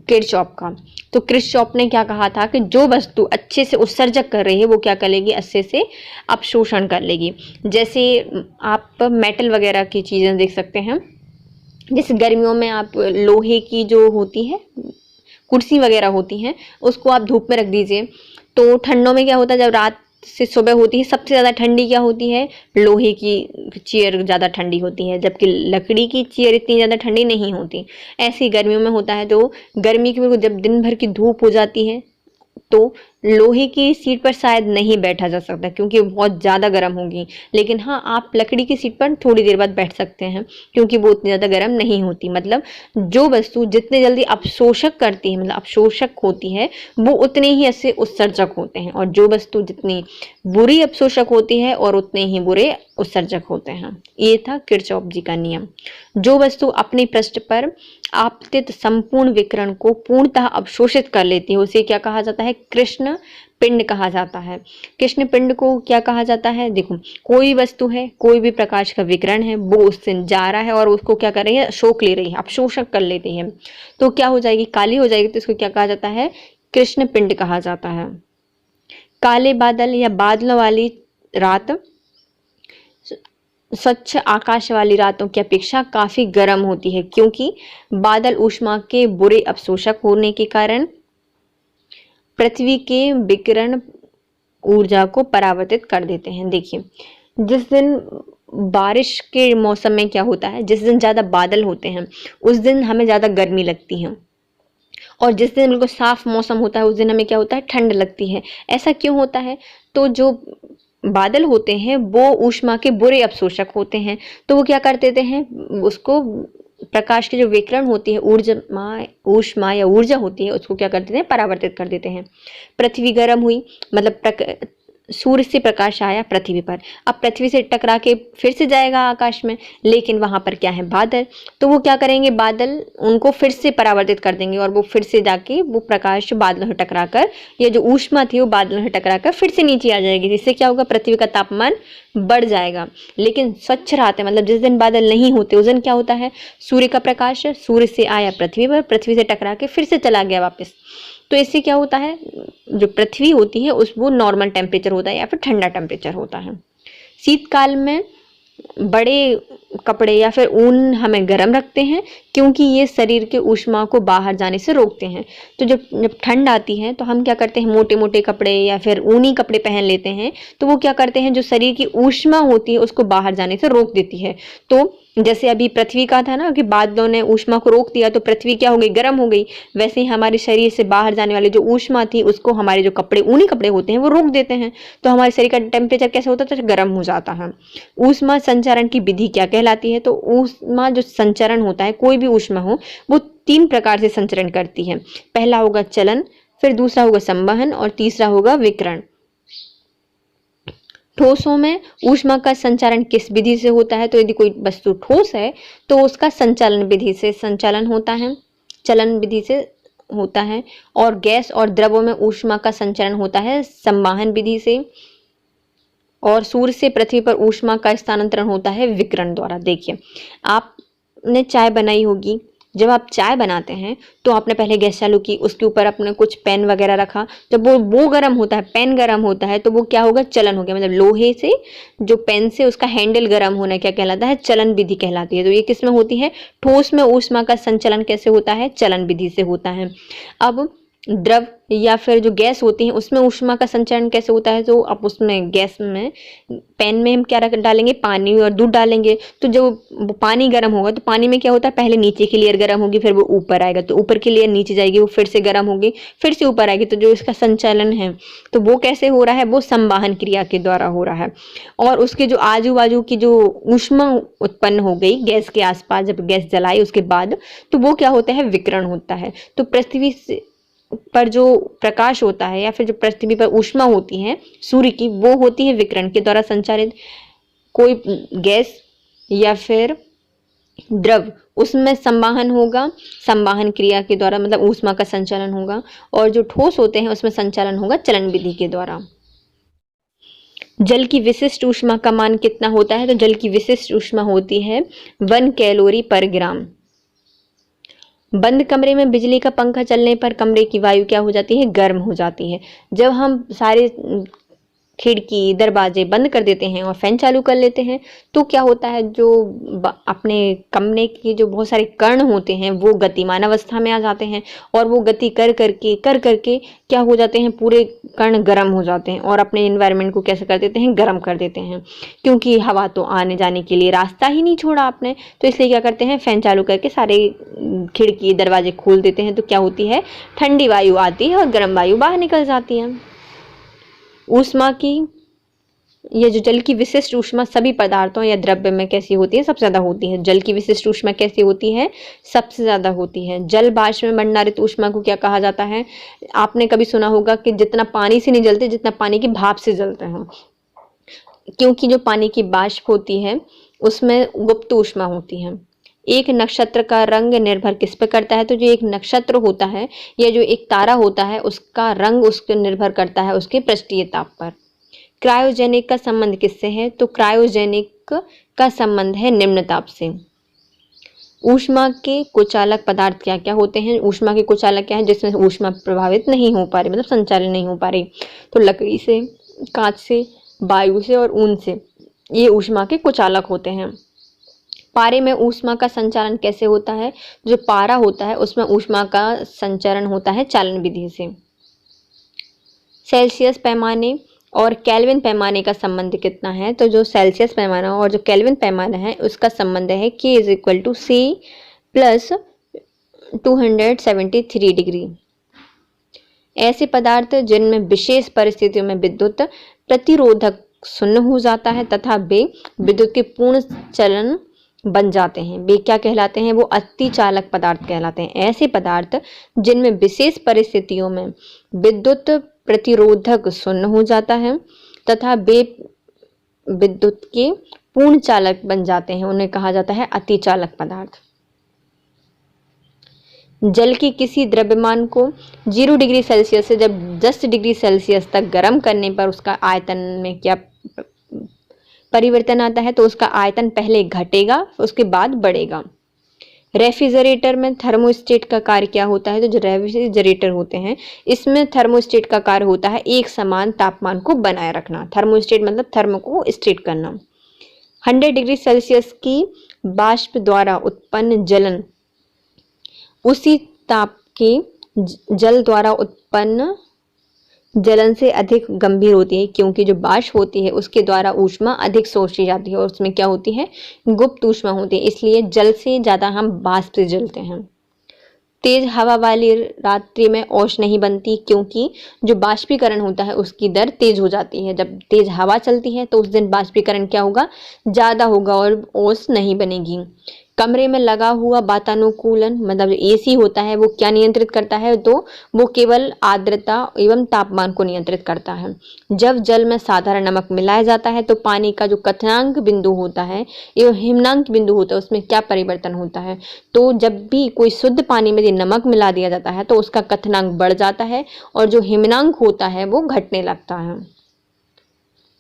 किरचॉफ का। तो किरचॉफ ने क्या कहा था कि जो वस्तु अच्छे से उत्सर्जक कर रही है वो क्या करेगी, अच्छे से अवशोषण कर लेगी। जैसे आप मेटल वगैरह की चीज़ें देख सकते हैं, जैसे गर्मियों में आप लोहे की जो होती है कुर्सी वगैरह होती हैं उसको आप धूप में रख दीजिए, तो ठंडों में क्या होता है, जब रात से सुबह होती है सबसे ज़्यादा ठंडी क्या होती है, लोहे की चेयर ज़्यादा ठंडी होती है, जबकि लकड़ी की चेयर इतनी ज़्यादा ठंडी नहीं होती। ऐसे ही गर्मियों में होता है, तो गर्मी की जब दिन भर की धूप हो जाती है तो लोहे की सीट पर शायद नहीं बैठा जा सकता क्योंकि बहुत ज़्यादा गर्म होगी, लेकिन हाँ आप लकड़ी की सीट पर थोड़ी देर बाद बैठ सकते हैं क्योंकि वो उतनी ज़्यादा गर्म नहीं होती। मतलब जो वस्तु जितने जल्दी अवशोषक करती है, मतलब अवशोषक होती है, वो उतने ही अच्छे उत्सर्जक होते हैं, और जो वस्तु जितनी बुरी अवशोषक होती है और उतने ही बुरे उत्सर्जक होते हैं। ये था किरचॉफ जी का नियम। जो वस्तु अपने पृष्ठ पर आपतित संपूर्ण विकिरण को पूर्णतः अवशोषित कर लेती है उसे क्या कहा जाता है? कृष्ण पिंड कहा जाता है। कृष्ण पिंड को क्या कहा जाता है? देखो, कोई वस्तु है, कोई भी प्रकाश का विकिरण है, वो उससे जा रहा है और उसको क्या कर रही है? शोक ले रही है, अवशोषण कर लेती है, तो क्या हो जाएगी? काली हो जाएगी। तो इसको क्या कहा जाता है? कृष्ण पिंड कहा जाता है। काले बादल या बादलों वाली रात स्वच्छ आकाश वाली रातों की अपेक्षा काफी गर्म होती है, क्योंकि बादल ऊष्मा के बुरे अवशोषक होने के कारण पृथ्वी के विकिरण ऊर्जा को परावर्तित कर देते हैं। देखिए, जिस दिन बारिश के मौसम में क्या होता है, जिस दिन ज्यादा बादल होते हैं उस दिन हमें ज्यादा गर्मी लगती है, और जिस दिन बिल्कुल साफ मौसम होता है उस दिन हमें क्या होता है? ठंड लगती है। ऐसा क्यों होता है? तो जो बादल होते हैं वो ऊष्मा के बुरे अवशोषक होते हैं, तो वो क्या कर देते हैं? उसको प्रकाश की जो विकिरण होती है, ऊष्मा या ऊर्जा होती है, उसको क्या कर देते हैं? परावर्तित कर देते हैं। पृथ्वी गर्म हुई, मतलब सूर्य से प्रकाश आया पृथ्वी पर, अब पृथ्वी से टकरा के फिर से जाएगा आकाश में, लेकिन वहां पर क्या है? बादल। तो वो क्या करेंगे? बादल उनको फिर से परावर्तित कर देंगे और वो फिर से जाके वो प्रकाश बादलों से टकरा कर, ये जो ऊष्मा थी वो बादलों से टकरा कर फिर से नीचे आ जाएगी, जिससे क्या होगा? पृथ्वी का तापमान बढ़ जाएगा। लेकिन स्वच्छ रात है, मतलब जिस दिन बादल नहीं होते उस दिन क्या होता है? सूर्य का प्रकाश सूर्य से आया पृथ्वी पर, पृथ्वी से टकरा के फिर से चला गया वापस। तो इससे क्या होता है? जो पृथ्वी होती है उस वो नॉर्मल टेम्परेचर होता है या फिर ठंडा टेम्परेचर होता है। शीतकाल में बड़े कपड़े या फिर ऊन हमें गर्म रखते हैं, क्योंकि ये शरीर के ऊष्मा को बाहर जाने से रोकते हैं। तो जब ठंड आती है तो हम क्या करते हैं? मोटे मोटे कपड़े या फिर ऊनी कपड़े पहन लेते हैं, तो वो क्या करते हैं? जो शरीर की ऊष्मा होती है उसको बाहर जाने से रोक देती है। तो जैसे अभी पृथ्वी का था ना कि बादलों ने ऊष्मा को रोक दिया तो पृथ्वी क्या हो गई? गर्म हो गई। वैसे ही हमारे शरीर से बाहर जाने वाली जो ऊष्मा थी उसको हमारे जो कपड़े, ऊनी कपड़े होते हैं, वो रोक देते हैं, तो हमारे शरीर का टेम्परेचर कैसे होता है? तो गर्म हो जाता है। ऊष्मा संचरण की विधि क्या कहलाती है? तो ऊष्मा जो संचरण होता है, कोई भी ऊष्मा हो, वो 3 प्रकार से संचरण करती है। पहला होगा चलन, फिर दूसरा होगा संवहन और तीसरा होगा विकिरण। ठोसों में ऊष्मा का संचालन किस विधि से होता है? तो यदि कोई वस्तु ठोस है तो उसका संचालन विधि से संचालन होता है, चलन विधि से होता है। और गैस और द्रवों में ऊष्मा का संचरण होता है संवहन विधि से। और सूर्य से पृथ्वी पर ऊष्मा का स्थानांतरण होता है विकिरण द्वारा। देखिए, आपने चाय बनाई होगी, जब आप चाय बनाते हैं तो आपने पहले गैस चालू की, उसके ऊपर आपने कुछ पेन वगैरह रखा, जब वो गर्म होता है, पेन गर्म होता है, तो वो क्या होगा? चलन हो गया। मतलब लोहे से जो पेन से उसका हैंडल गर्म होना क्या कहलाता है? चलन विधि कहलाती है। तो ये किस में होती है? ठोस में ऊष्मा का संचलन कैसे होता है? चलन विधि से होता है। अब द्रव या फिर जो गैस होती है उसमें ऊष्मा का संचरण कैसे होता है? तो आप उसमें गैस में पैन में हम क्या डालेंगे? पानी और दूध डालेंगे। तो जब पानी गर्म होगा तो पानी में क्या होता है? पहले नीचे की लेयर गर्म होगी, फिर वो ऊपर आएगा, तो ऊपर की लेयर नीचे जाएगी, वो फिर से गर्म होगी, फिर से ऊपर आएगी। तो जो इसका संचालन है तो वो कैसे हो रहा है? वो संवहन क्रिया के द्वारा हो रहा है। और उसके जो आजू बाजू की जो ऊष्मा उत्पन्न हो गई गैस के आसपास, जब गैस जलाई उसके बाद, तो वो क्या होता है? विकिरण होता है। तो पृथ्वी पर जो प्रकाश होता है या फिर जो पृथ्वी पर ऊष्मा होती है सूर्य की, वो होती है विकिरण के द्वारा संचालित। कोई गैस या फिर द्रव, उसमें संवहन होगा संवहन क्रिया के द्वारा, मतलब ऊष्मा का संचालन होगा। और जो ठोस होते हैं उसमें संचालन होगा चलन विधि के द्वारा। जल की विशिष्ट ऊष्मा का मान कितना होता है? तो जल की विशिष्ट ऊष्मा होती है 1 कैलोरी पर ग्राम। बंद कमरे में बिजली का पंखा चलने पर कमरे की वायु क्या हो जाती है? गर्म हो जाती है। जब हम सारे खिड़की दरवाजे बंद कर देते हैं और फैन चालू कर लेते हैं तो क्या होता है? जो अपने कमरे के जो बहुत सारे कण होते हैं वो गतिमान अवस्था में आ जाते हैं, और वो गति कर करके क्या हो जाते हैं? पूरे कण गर्म हो जाते हैं और अपने एनवायरनमेंट को कैसे कर देते हैं? गर्म कर देते हैं, क्योंकि हवा तो आने जाने के लिए रास्ता ही नहीं छोड़ा आपने। तो इसलिए क्या करते हैं? फैन चालू करके सारे खिड़की दरवाजे खोल देते हैं, तो क्या होती है? ठंडी वायु आती है और गर्म वायु बाहर निकल जाती है। ऊष्मा की, ये जो जल की विशिष्ट ऊष्मा सभी पदार्थों या द्रव्य में कैसी होती है? सबसे ज्यादा होती है। जल की विशिष्ट ऊष्मा कैसी होती है? सबसे ज्यादा होती है। जल बाष्प में भंडारित ऊष्मा को क्या कहा जाता है? आपने कभी सुना होगा कि जितना पानी से नहीं जलते जितना पानी की भाप से जलते हैं। क्योंकि जो पानी की बाष्प होती है उसमें गुप्त ऊष्मा होती है। एक नक्षत्र का रंग निर्भर किस पर करता है? तो जो एक नक्षत्र होता है या जो एक तारा होता है उसका रंग उसके निर्भर करता है उसके पृष्ठीय ताप पर। क्रायोजेनिक का संबंध किससे है? तो क्रायोजेनिक का संबंध है निम्न ताप से। ऊष्मा के कुचालक पदार्थ क्या क्या होते हैं? ऊष्मा के कुचालक क्या है जिसमें ऊष्मा प्रभावित नहीं हो पा रही, मतलब संचालन नहीं हो पा रही? तो लकड़ी से, कांच से, वायु से और ऊन से, ये ऊष्मा के कुचालक होते हैं। पारे में ऊष्मा का संचालन कैसे होता है? जो पारा होता है उसमें ऊष्मा का संचरण होता है चालन विधि से। सेल्सियस पैमाने और केल्विन पैमाने का संबंध कितना है? तो जो सेल्सियस पैमाना और जो केल्विन पैमाना है उसका संबंध है K = C + 273 डिग्री। ऐसे पदार्थ जिनमें विशेष परिस्थितियों में विद्युत प्रतिरोधक शून्य हो जाता है तथा वे विद्युत के पूर्ण चलन बन जाते हैं, वे क्या कहलाते हैं? वो अतिचालक पदार्थ कहलाते हैं। ऐसे पदार्थ जिनमें विशेष परिस्थितियों में विद्युत प्रतिरोधक शून्य हो जाता है तथा वे विद्युत के पूर्ण चालक बन जाते हैं, उन्हें कहा जाता है अतिचालक पदार्थ। जल के किसी द्रव्यमान को 0 डिग्री सेल्सियस से जब 10 डिग्री सेल्सियस तक गर्म करने पर उसका आयतन में क्या परिवर्तन आता है? तो उसका आयतन पहले घटेगा उसके बाद बढ़ेगा। रेफ्रिजरेटर में थर्मोस्टेट का कार्य क्या होता है? तो जो रेफ्रिजरेटर होते हैं इसमें थर्मोस्टेट का कार्य होता है एक समान तापमान को बनाए रखना। थर्मोस्टेट मतलब थर्मो को स्टेट करना। 100 डिग्री सेल्सियस की बाष्प द्वारा उत्पन्न जलन उसी ताप के जल द्वारा उत्पन्न जलन से अधिक गंभीर होती है, क्योंकि जो बाष्प होती है उसके द्वारा ऊष्मा अधिक शोषी जाती है और उसमें क्या होती है? गुप्त ऊष्मा होती है, इसलिए जल से ज़्यादा हम बाष्प से जलते हैं। तेज हवा वाली रात्रि में ओस नहीं बनती, क्योंकि जो बाष्पीकरण होता है उसकी दर तेज हो जाती है। जब तेज हवा चलती है तो उस दिन बाष्पीकरण क्या होगा? ज़्यादा होगा और ओस नहीं बनेगी। कमरे में लगा हुआ वातानुकूलन मतलब एसी होता है वो क्या नियंत्रित करता है? तो वो केवल आर्द्रता एवं तापमान को नियंत्रित करता है। जब जल में साधारण नमक मिलाया जाता है तो पानी का जो क्वथनांक बिंदु होता है एवं हिमनांक बिंदु होता है उसमें क्या परिवर्तन होता है? तो जब भी कोई शुद्ध पानी में यदि नमक मिला दिया जाता है तो उसका क्वथनांक बढ़ जाता है और जो हिमनांक होता है वो घटने लगता है।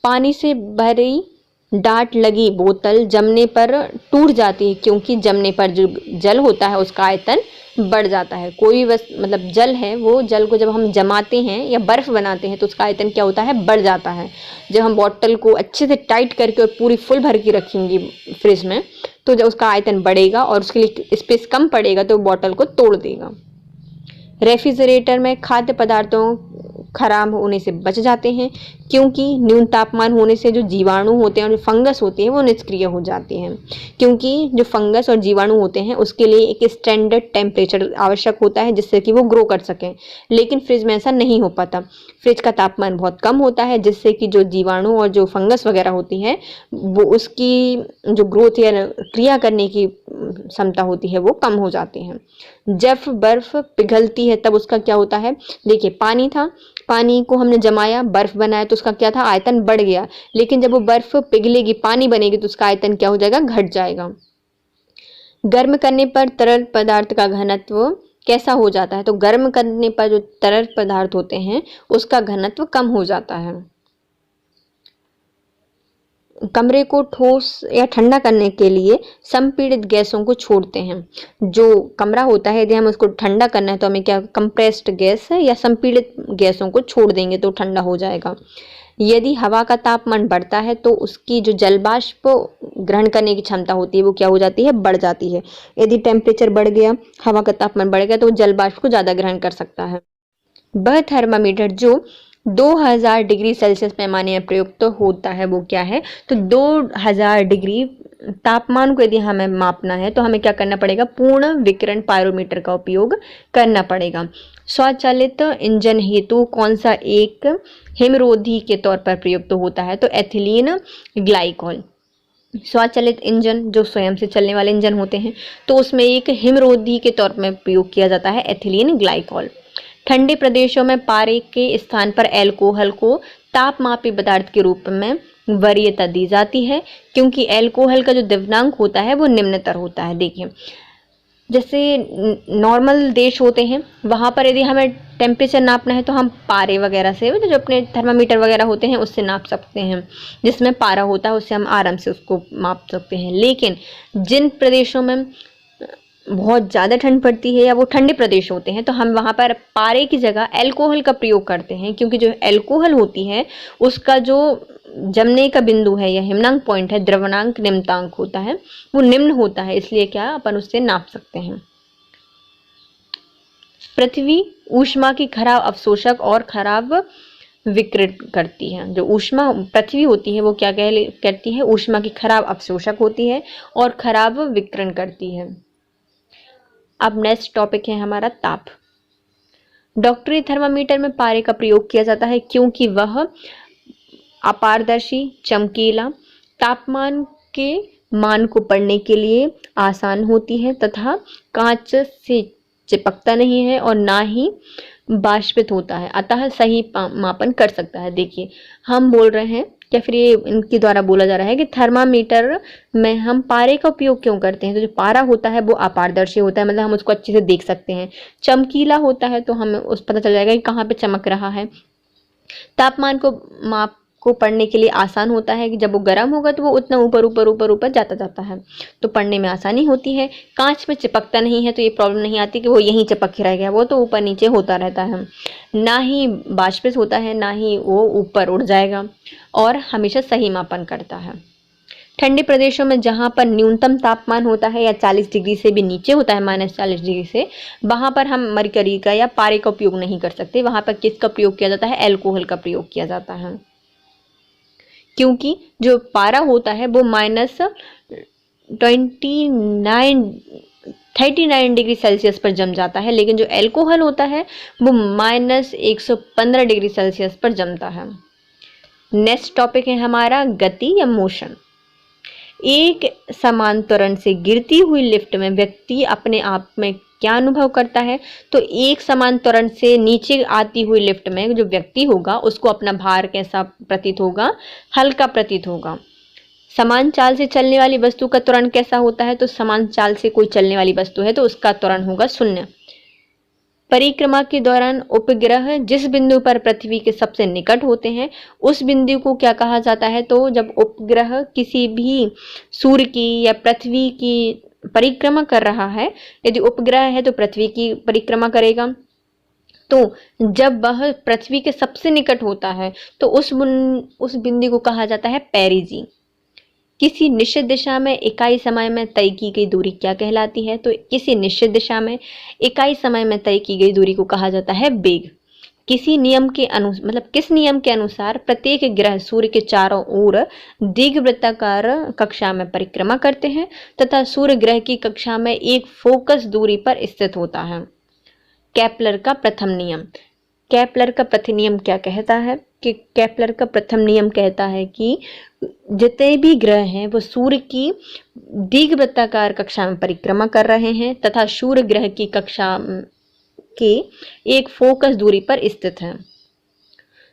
पानी से भरी डाट लगी बोतल जमने पर टूट जाती है, क्योंकि जमने पर जो जल होता है उसका आयतन बढ़ जाता है। कोई मतलब जल है, वो जल को जब हम जमाते हैं या बर्फ बनाते हैं तो उसका आयतन क्या होता है? बढ़ जाता है। जब हम बोतल को अच्छे से टाइट करके और पूरी फुल भर के रखेंगे फ्रिज में तो जब उसका आयतन बढ़ेगा और उसके लिए स्पेस कम पड़ेगा तो बोतल को तोड़ देगा। रेफ्रिजरेटर में खाद्य पदार्थों खराब होने से बच जाते हैं, क्योंकि न्यून तापमान होने से जो जीवाणु होते हैं और जो फंगस होती है वो निष्क्रिय हो जाती हैं। क्योंकि जो फंगस और जीवाणु होते हैं उसके लिए एक स्टैंडर्ड टेम्परेचर आवश्यक होता है जिससे कि वो ग्रो कर सकें, लेकिन फ्रिज में ऐसा नहीं हो पाता। फ्रिज का तापमान बहुत कम होता है जिससे कि जो जीवाणु और जो फंगस वगैरह होती है वो उसकी जो ग्रोथ या क्रिया करने की क्षमता होती है वो कम हो जाती है। जब बर्फ पिघलती है तब उसका क्या होता है? देखिए, पानी था, पानी को हमने जमाया, बर्फ बनाया तो उसका क्या था? आयतन बढ़ गया। लेकिन जब वो बर्फ पिघलेगी, पानी बनेगी तो उसका आयतन क्या हो जाएगा? घट जाएगा। गर्म करने पर तरल पदार्थ का घनत्व कैसा हो जाता है? तो गर्म करने पर जो तरल पदार्थ होते हैं उसका घनत्व कम हो जाता है। कमरे को ठोस या ठंडा करने के लिए संपीड़ित गैसों को छोड़ते हैं। जो कमरा होता है यदि हम उसको ठंडा करना है तो हमें क्या कंप्रेस्ड गैस या संपीड़ित गैसों को छोड़ देंगे तो ठंडा हो जाएगा। यदि हवा का तापमान बढ़ता है तो उसकी जो जलवाष्प ग्रहण करने की क्षमता होती है वो क्या हो जाती है? बढ़ जाती है। यदि टेम्परेचर बढ़ गया, हवा का तापमान बढ़ गया तो जलवाष्प को ज़्यादा ग्रहण कर सकता है। वह थर्मामीटर जो 2000 डिग्री सेल्सियस पैमाने में प्रयुक्त होता है वो क्या है? तो 2000 डिग्री तापमान को यदि हमें मापना है तो हमें क्या करना पड़ेगा? पूर्ण विकिरण पायरोमीटर का उपयोग करना पड़ेगा। स्वचालित इंजन हेतु कौन सा एक हिमरोधी के तौर पर प्रयुक्त होता है? तो एथिलीन ग्लाइकॉल। स्वचालित इंजन जो स्वयं से चलने वाले इंजन होते हैं तो उसमें एक हिमरोधी के तौर में प्रयोग किया जाता है एथिलीन ग्लाइकॉल। ठंडे प्रदेशों में पारे के स्थान पर एल्कोहल को तापमापी पदार्थ के रूप में वरीयता दी जाती है, क्योंकि एल्कोहल का जो द्रव्यनांक होता है वो निम्नतर होता है। देखिए, जैसे नॉर्मल देश होते हैं, वहाँ पर यदि हमें टेम्परेचर नापना है तो हम पारे वगैरह से, जो अपने थर्मामीटर वगैरह होते हैं उससे नाप सकते हैं, जिसमें पारा होता है उससे हम आराम से उसको माप सकते हैं। लेकिन जिन प्रदेशों में बहुत ज़्यादा ठंड पड़ती है या वो ठंडे प्रदेश होते हैं, तो हम वहाँ पर पारे की जगह अल्कोहल का प्रयोग करते हैं, क्योंकि जो अल्कोहल होती है उसका जो जमने का बिंदु है या हिमनांक पॉइंट है, द्रवनांक निम्नांक होता है, वो निम्न होता है, इसलिए क्या अपन उससे नाप सकते हैं। पृथ्वी ऊष्मा की खराब अवशोषक और खराब विकिरण करती है। जो ऊष्मा पृथ्वी होती है वो क्या करती है, ऊष्मा की खराब अवशोषक होती है और खराब विकिरण करती है। अब नेक्स्ट टॉपिक है हमारा ताप। डॉक्टरी थर्मामीटर में पारे का प्रयोग किया जाता है, क्योंकि वह अपारदर्शी, चमकीला, तापमान के मान को पढ़ने के लिए आसान होती है तथा कांच से चिपकता नहीं है और ना ही बाष्पित होता है, अतः सही मापन कर सकता है। देखिए, हम बोल रहे हैं या फिर ये इनके द्वारा बोला जा रहा है कि थर्मामीटर में हम पारे का उपयोग क्यों करते हैं। तो जो पारा होता है वो अपारदर्शी होता है, मतलब हम उसको अच्छे से देख सकते हैं। चमकीला होता है तो हमें उस पता चल जाएगा कि कहाँ पे चमक रहा है। तापमान को माप को पढ़ने के लिए आसान होता है, कि जब वो गर्म होगा तो वो उतना ऊपर ऊपर ऊपर ऊपर जाता है, तो पढ़ने में आसानी होती है। कांच में चिपकता नहीं है, तो ये प्रॉब्लम नहीं आती कि वो यहीं चिपक के रह गया, वो तो ऊपर नीचे होता रहता है। ना ही बाष्पित होता है, ना ही वो ऊपर उड़ जाएगा, और हमेशा सही मापन करता है। ठंडे प्रदेशों में जहाँ पर न्यूनतम तापमान होता है या 40 डिग्री से भी नीचे होता है, -40 डिग्री से, वहाँ पर हम मरकरी का या पारे का उपयोग नहीं कर सकते। वहाँ पर किसका प्रयोग किया जाता है, अल्कोहल का प्रयोग किया जाता है, क्योंकि जो पारा होता है वो -39 डिग्री सेल्सियस पर जम जाता है, लेकिन जो अल्कोहल होता है वो -115 डिग्री सेल्सियस पर जमता है। नेक्स्ट टॉपिक है हमारा गति या मोशन। एक समान त्वरण से गिरती हुई लिफ्ट में व्यक्ति अपने आप में क्या अनुभव करता है, तो एक समान त्वरण से नीचे आती हुई लिफ्ट में जो व्यक्ति होगा उसको अपना भार कैसा प्रतीत होगा, हल्का प्रतीत होगा। समान चाल से चलने वाली वस्तु का त्वरण कैसा होता है, तो समान चाल से कोई चलने वाली वस्तु है तो उसका त्वरण होगा 0। परिक्रमा के दौरान उपग्रह जिस बिंदु पर पृथ्वी के सबसे निकट होते हैं उस बिंदु को क्या कहा जाता है, तो जब उपग्रह किसी भी सूर्य की या पृथ्वी की परिक्रमा कर रहा है, यदि उपग्रह है तो पृथ्वी की परिक्रमा करेगा, तो जब वह पृथ्वी के सबसे निकट होता है तो उस बिंदु को कहा जाता है पेरिजी। किसी निश्चित दिशा में इकाई समय में तय की गई दूरी क्या कहलाती है, तो किसी निश्चित दिशा में इकाई समय में तय की गई दूरी को कहा जाता है वेग। किसी नियम के किस नियम के अनुसार प्रत्येक ग्रह सूर्य के चारों ओर दीर्घवृत्ताकार कक्षा में परिक्रमा करते हैं तथा सूर्य ग्रह की कक्षा में एक फोकस दूरी पर स्थित होता है। केपलर का प्रथम नियम। केपलर का प्रथम नियम क्या कहता है कि केपलर का प्रथम नियम कहता है कि जितने भी ग्रह हैं वो सूर्य की दीर्घवृत्ताकार कक्षा में परिक्रमा कर रहे हैं तथा सूर्य ग्रह की कक्षा के एक फोकस दूरी पर स्थित है।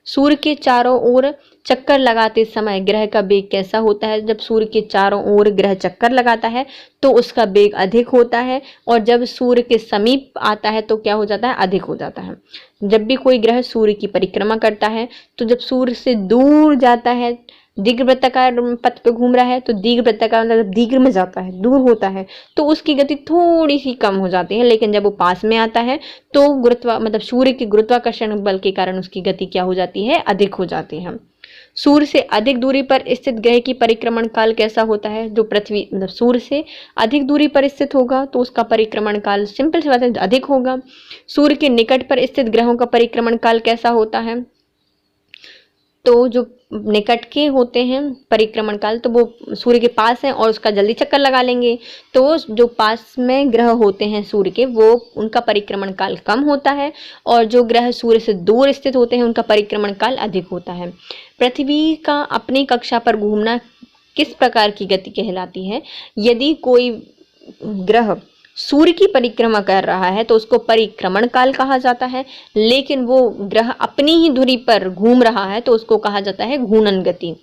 सूर्य के चारों ओर चक्कर लगाते समय ग्रह का वेग कैसा होता है, जब सूर्य के चारों ओर ग्रह चक्कर लगाता है तो उसका वेग अधिक होता है, और जब सूर्य के समीप आता है तो क्या हो जाता है, अधिक हो जाता है। जब भी कोई ग्रह सूर्य की परिक्रमा करता है तो जब सूर्य से दूर जाता है, दीर्घवृत्ताकार पथ पे घूम रहा है, तो दीर्घवृत्ताकार मतलब दीर्घ में जाता है, दूर होता है, तो उसकी गति थोड़ी सी कम हो जाती है। लेकिन जब वो पास में आता है तो सूर्य के गुरुत्वाकर्षण बल के कारण उसकी गति क्या हो जाती है, अधिक हो जाती है। सूर्य से अधिक दूरी पर स्थित ग्रह की परिक्रमण काल कैसा होता है, जो पृथ्वी सूर्य से अधिक दूरी पर स्थित होगा तो उसका परिक्रमण काल सिंपल सी बात है अधिक होगा। सूर्य के निकट पर स्थित ग्रहों का परिक्रमण काल कैसा होता है, तो जो निकट के होते हैं परिक्रमण काल, तो वो सूर्य के पास हैं और उसका जल्दी चक्कर लगा लेंगे, तो जो पास में ग्रह होते हैं सूर्य के वो उनका परिक्रमण काल कम होता है, और जो ग्रह सूर्य से दूर स्थित होते हैं उनका परिक्रमण काल अधिक होता है। पृथ्वी का अपनी कक्षा पर घूमना किस प्रकार की गति कहलाती है, यदि कोई ग्रह सूर्य की परिक्रमा कर रहा है तो उसको परिक्रमण काल कहा जाता है, लेकिन वो ग्रह अपनी ही धुरी पर घूम रहा है तो उसको कहा जाता है घूर्णन गति।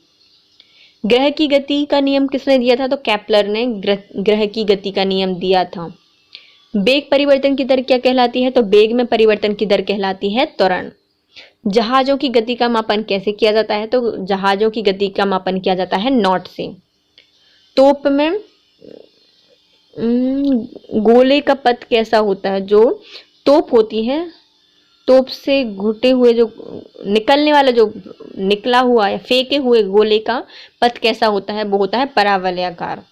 ग्रह की गति का नियम किसने दिया था? तो केपलर ने ग्रह की गति का नियम दिया था। वेग परिवर्तन की दर क्या कहलाती है? तो वेग में परिवर्तन की दर कहलाती है त्वरण। जहाजों की गति का मापन कैसे किया जाता है? तो जहाजों की गति का मापन किया जाता है नॉट से। तोप में गोले का पथ कैसा होता है? जो तोप होती है, तोप से घुटे हुए जो निकलने वाला, जो निकला हुआ या फेंके हुए गोले का पथ कैसा होता है? वो होता है परावलयाकार।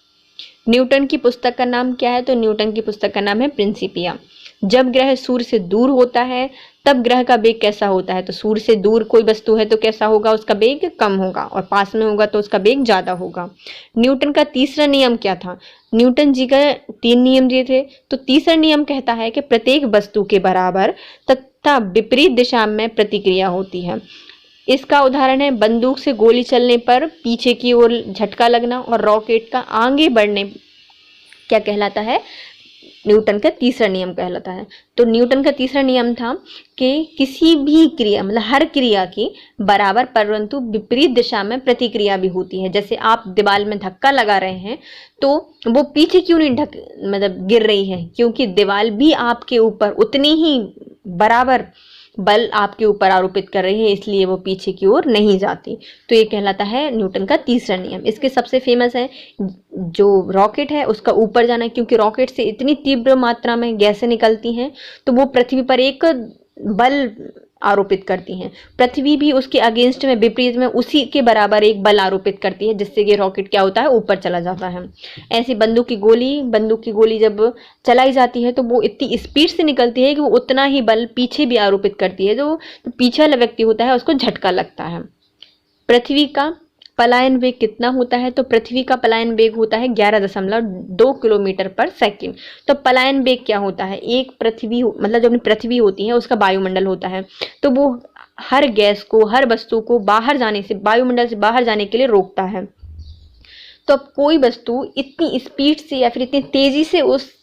न्यूटन की पुस्तक का नाम क्या है? तो न्यूटन की पुस्तक का नाम है प्रिंसिपिया। जब ग्रह सूर्य से दूर होता है तब ग्रह का वेग कैसा होता है? तो सूर्य से दूर कोई वस्तु है तो कैसा होगा? उसका वेग कम होगा, और पास में होगा तो उसका वेग ज्यादा होगा। न्यूटन का तीसरा नियम क्या था? न्यूटन जी का 3 नियम दिए थे, तो तीसरा नियम कहता है कि प्रत्येक वस्तु के बराबर तथा विपरीत दिशा में प्रतिक्रिया होती है। इसका उदाहरण है बंदूक से गोली चलने पर पीछे की ओर झटका लगना, और रॉकेट का आगे बढ़ने क्या कहलाता है? न्यूटन का तीसरा नियम कहलाता है। तो न्यूटन का तीसरा नियम था कि किसी भी क्रिया, मतलब हर क्रिया की बराबर परंतु विपरीत दिशा में प्रतिक्रिया भी होती है। जैसे आप दीवार में धक्का लगा रहे हैं तो वो पीछे क्यों नहीं मतलब गिर रही है? क्योंकि दीवार भी आपके ऊपर उतनी ही बराबर बल आपके ऊपर आरोपित कर रही है, इसलिए वो पीछे की ओर नहीं जाती। तो ये कहलाता है न्यूटन का तीसरा नियम। इसके सबसे फेमस है जो रॉकेट है उसका ऊपर जाना, क्योंकि रॉकेट से इतनी तीव्र मात्रा में गैसें निकलती हैं तो वो पृथ्वी पर एक बल आरोपित करती हैं। पृथ्वी भी उसके अगेंस्ट में, विपरीत में उसी के बराबर एक बल आरोपित करती है, जिससे कि रॉकेट क्या होता है? ऊपर चला जाता है। ऐसी बंदूक की गोली जब चलाई जाती है तो वो इतनी स्पीड से निकलती है कि वो उतना ही बल पीछे भी आरोपित करती है, जो पीछे वाला व्यक्ति होता है उसको झटका लगता है। पृथ्वी का पलायन वेग कितना होता है? तो पृथ्वी का पलायन वेग होता है 11.2 किलोमीटर पर सेकंड। तो पलायन वेग क्या होता है? एक पृथ्वी, मतलब जो अपनी पृथ्वी होती है उसका वायुमंडल होता है, तो वो हर गैस को, हर वस्तु को बाहर जाने से, वायुमंडल से बाहर जाने के लिए रोकता है। तो अब कोई वस्तु इतनी स्पीड से या फिर इतनी तेजी से उस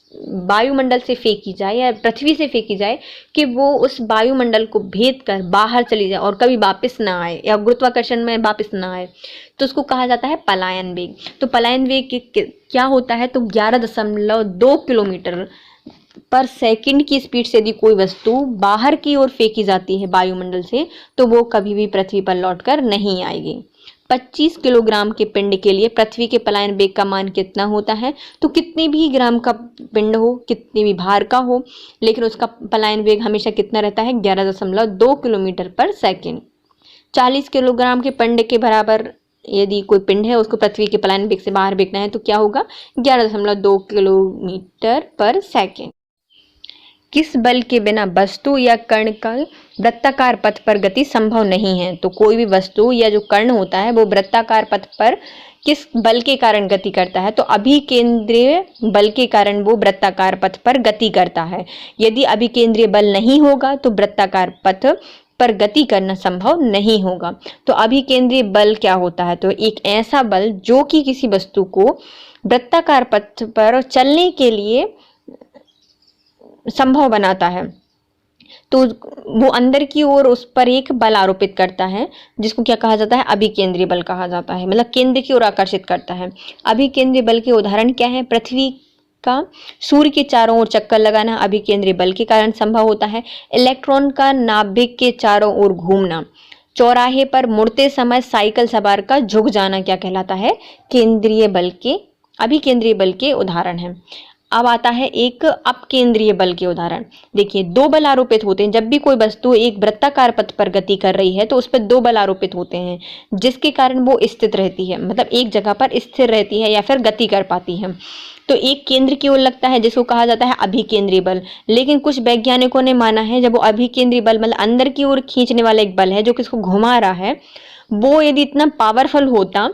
वायुमंडल से फेंकी जाए या पृथ्वी से फेंकी जाए कि वो उस वायुमंडल को भेद कर बाहर चली जाए और कभी वापस ना आए, या गुरुत्वाकर्षण में वापस ना आए, तो उसको कहा जाता है पलायन वेग। तो पलायन वेग क्या होता है? तो 11.2 किलोमीटर पर सेकंड की स्पीड से यदि कोई वस्तु बाहर की ओर फेंकी जाती है वायुमंडल से, तो वो कभी भी पृथ्वी पर लौटकर नहीं आएगी। 25 किलोग्राम के पिंड के लिए पृथ्वी के पलायन वेग का मान कितना होता है? तो कितने भी ग्राम का पिंड हो, कितने भी भार का हो, लेकिन उसका पलायन वेग हमेशा कितना रहता है? 11.2 किलोमीटर पर सेकंड। 40 किलोग्राम के पिंड के बराबर यदि कोई पिंड है उसको पृथ्वी के पलायन वेग से बाहर फेंकना है तो क्या होगा? 11.2 किलोमीटर पर सेकंड। किस बल के बिना वस्तु या कण का वृत्ताकार पथ पर गति संभव नहीं है? तो कोई भी वस्तु या जो कण होता है वो वृत्ताकार पथ पर किस बल के कारण गति करता है? तो अभिकेंद्रीय बल के कारण वो वृत्ताकार पथ पर गति करता है। यदि अभिकेंद्रीय बल नहीं होगा तो वृत्ताकार पथ पर गति करना संभव नहीं होगा। तो अभिकेंद्रीय बल क्या होता है? तो एक ऐसा बल जो कि किसी वस्तु को वृत्ताकार पथ पर चलने के लिए संभव बनाता है, तो वो अंदर की ओर उस पर एक बल आरोपित करता है, जिसको क्या कहा जाता है? अभिकेंद्रीय बल कहा जाता है, मतलब केंद्र की ओर आकर्षित करता है। अभिकेंद्रीय बल के उदाहरण क्या है? पृथ्वी का सूर्य के चारों ओर चक्कर लगाना अभिकेंद्रीय बल के कारण संभव होता है। इलेक्ट्रॉन का नाभिक के चारों ओर घूमना, चौराहे पर मुड़ते समय साइकिल सवार का झुक जाना क्या कहलाता है? केंद्रीय बल के, अभिकेंद्रीय बल के उदाहरण है। अब आता है एक अपकेंद्रीय बल के उदाहरण। देखिए, 2 बल आरोपित होते हैं। जब भी कोई वस्तु एक वृत्ताकार पथ पर गति कर रही है तो उस पर 2 बल आरोपित होते हैं, जिसके कारण वो स्थित रहती है, मतलब एक जगह पर स्थिर रहती है या फिर गति कर पाती है। तो एक केंद्र की ओर लगता है जिसको कहा जाता है अभिकेंद्रीय बल। लेकिन कुछ वैज्ञानिकों ने माना है जब वो अभिकेंद्रीय बल, मतलब अंदर की ओर खींचने वाला एक बल है जो किसको घुमा रहा है, वो यदि इतना पावरफुल होता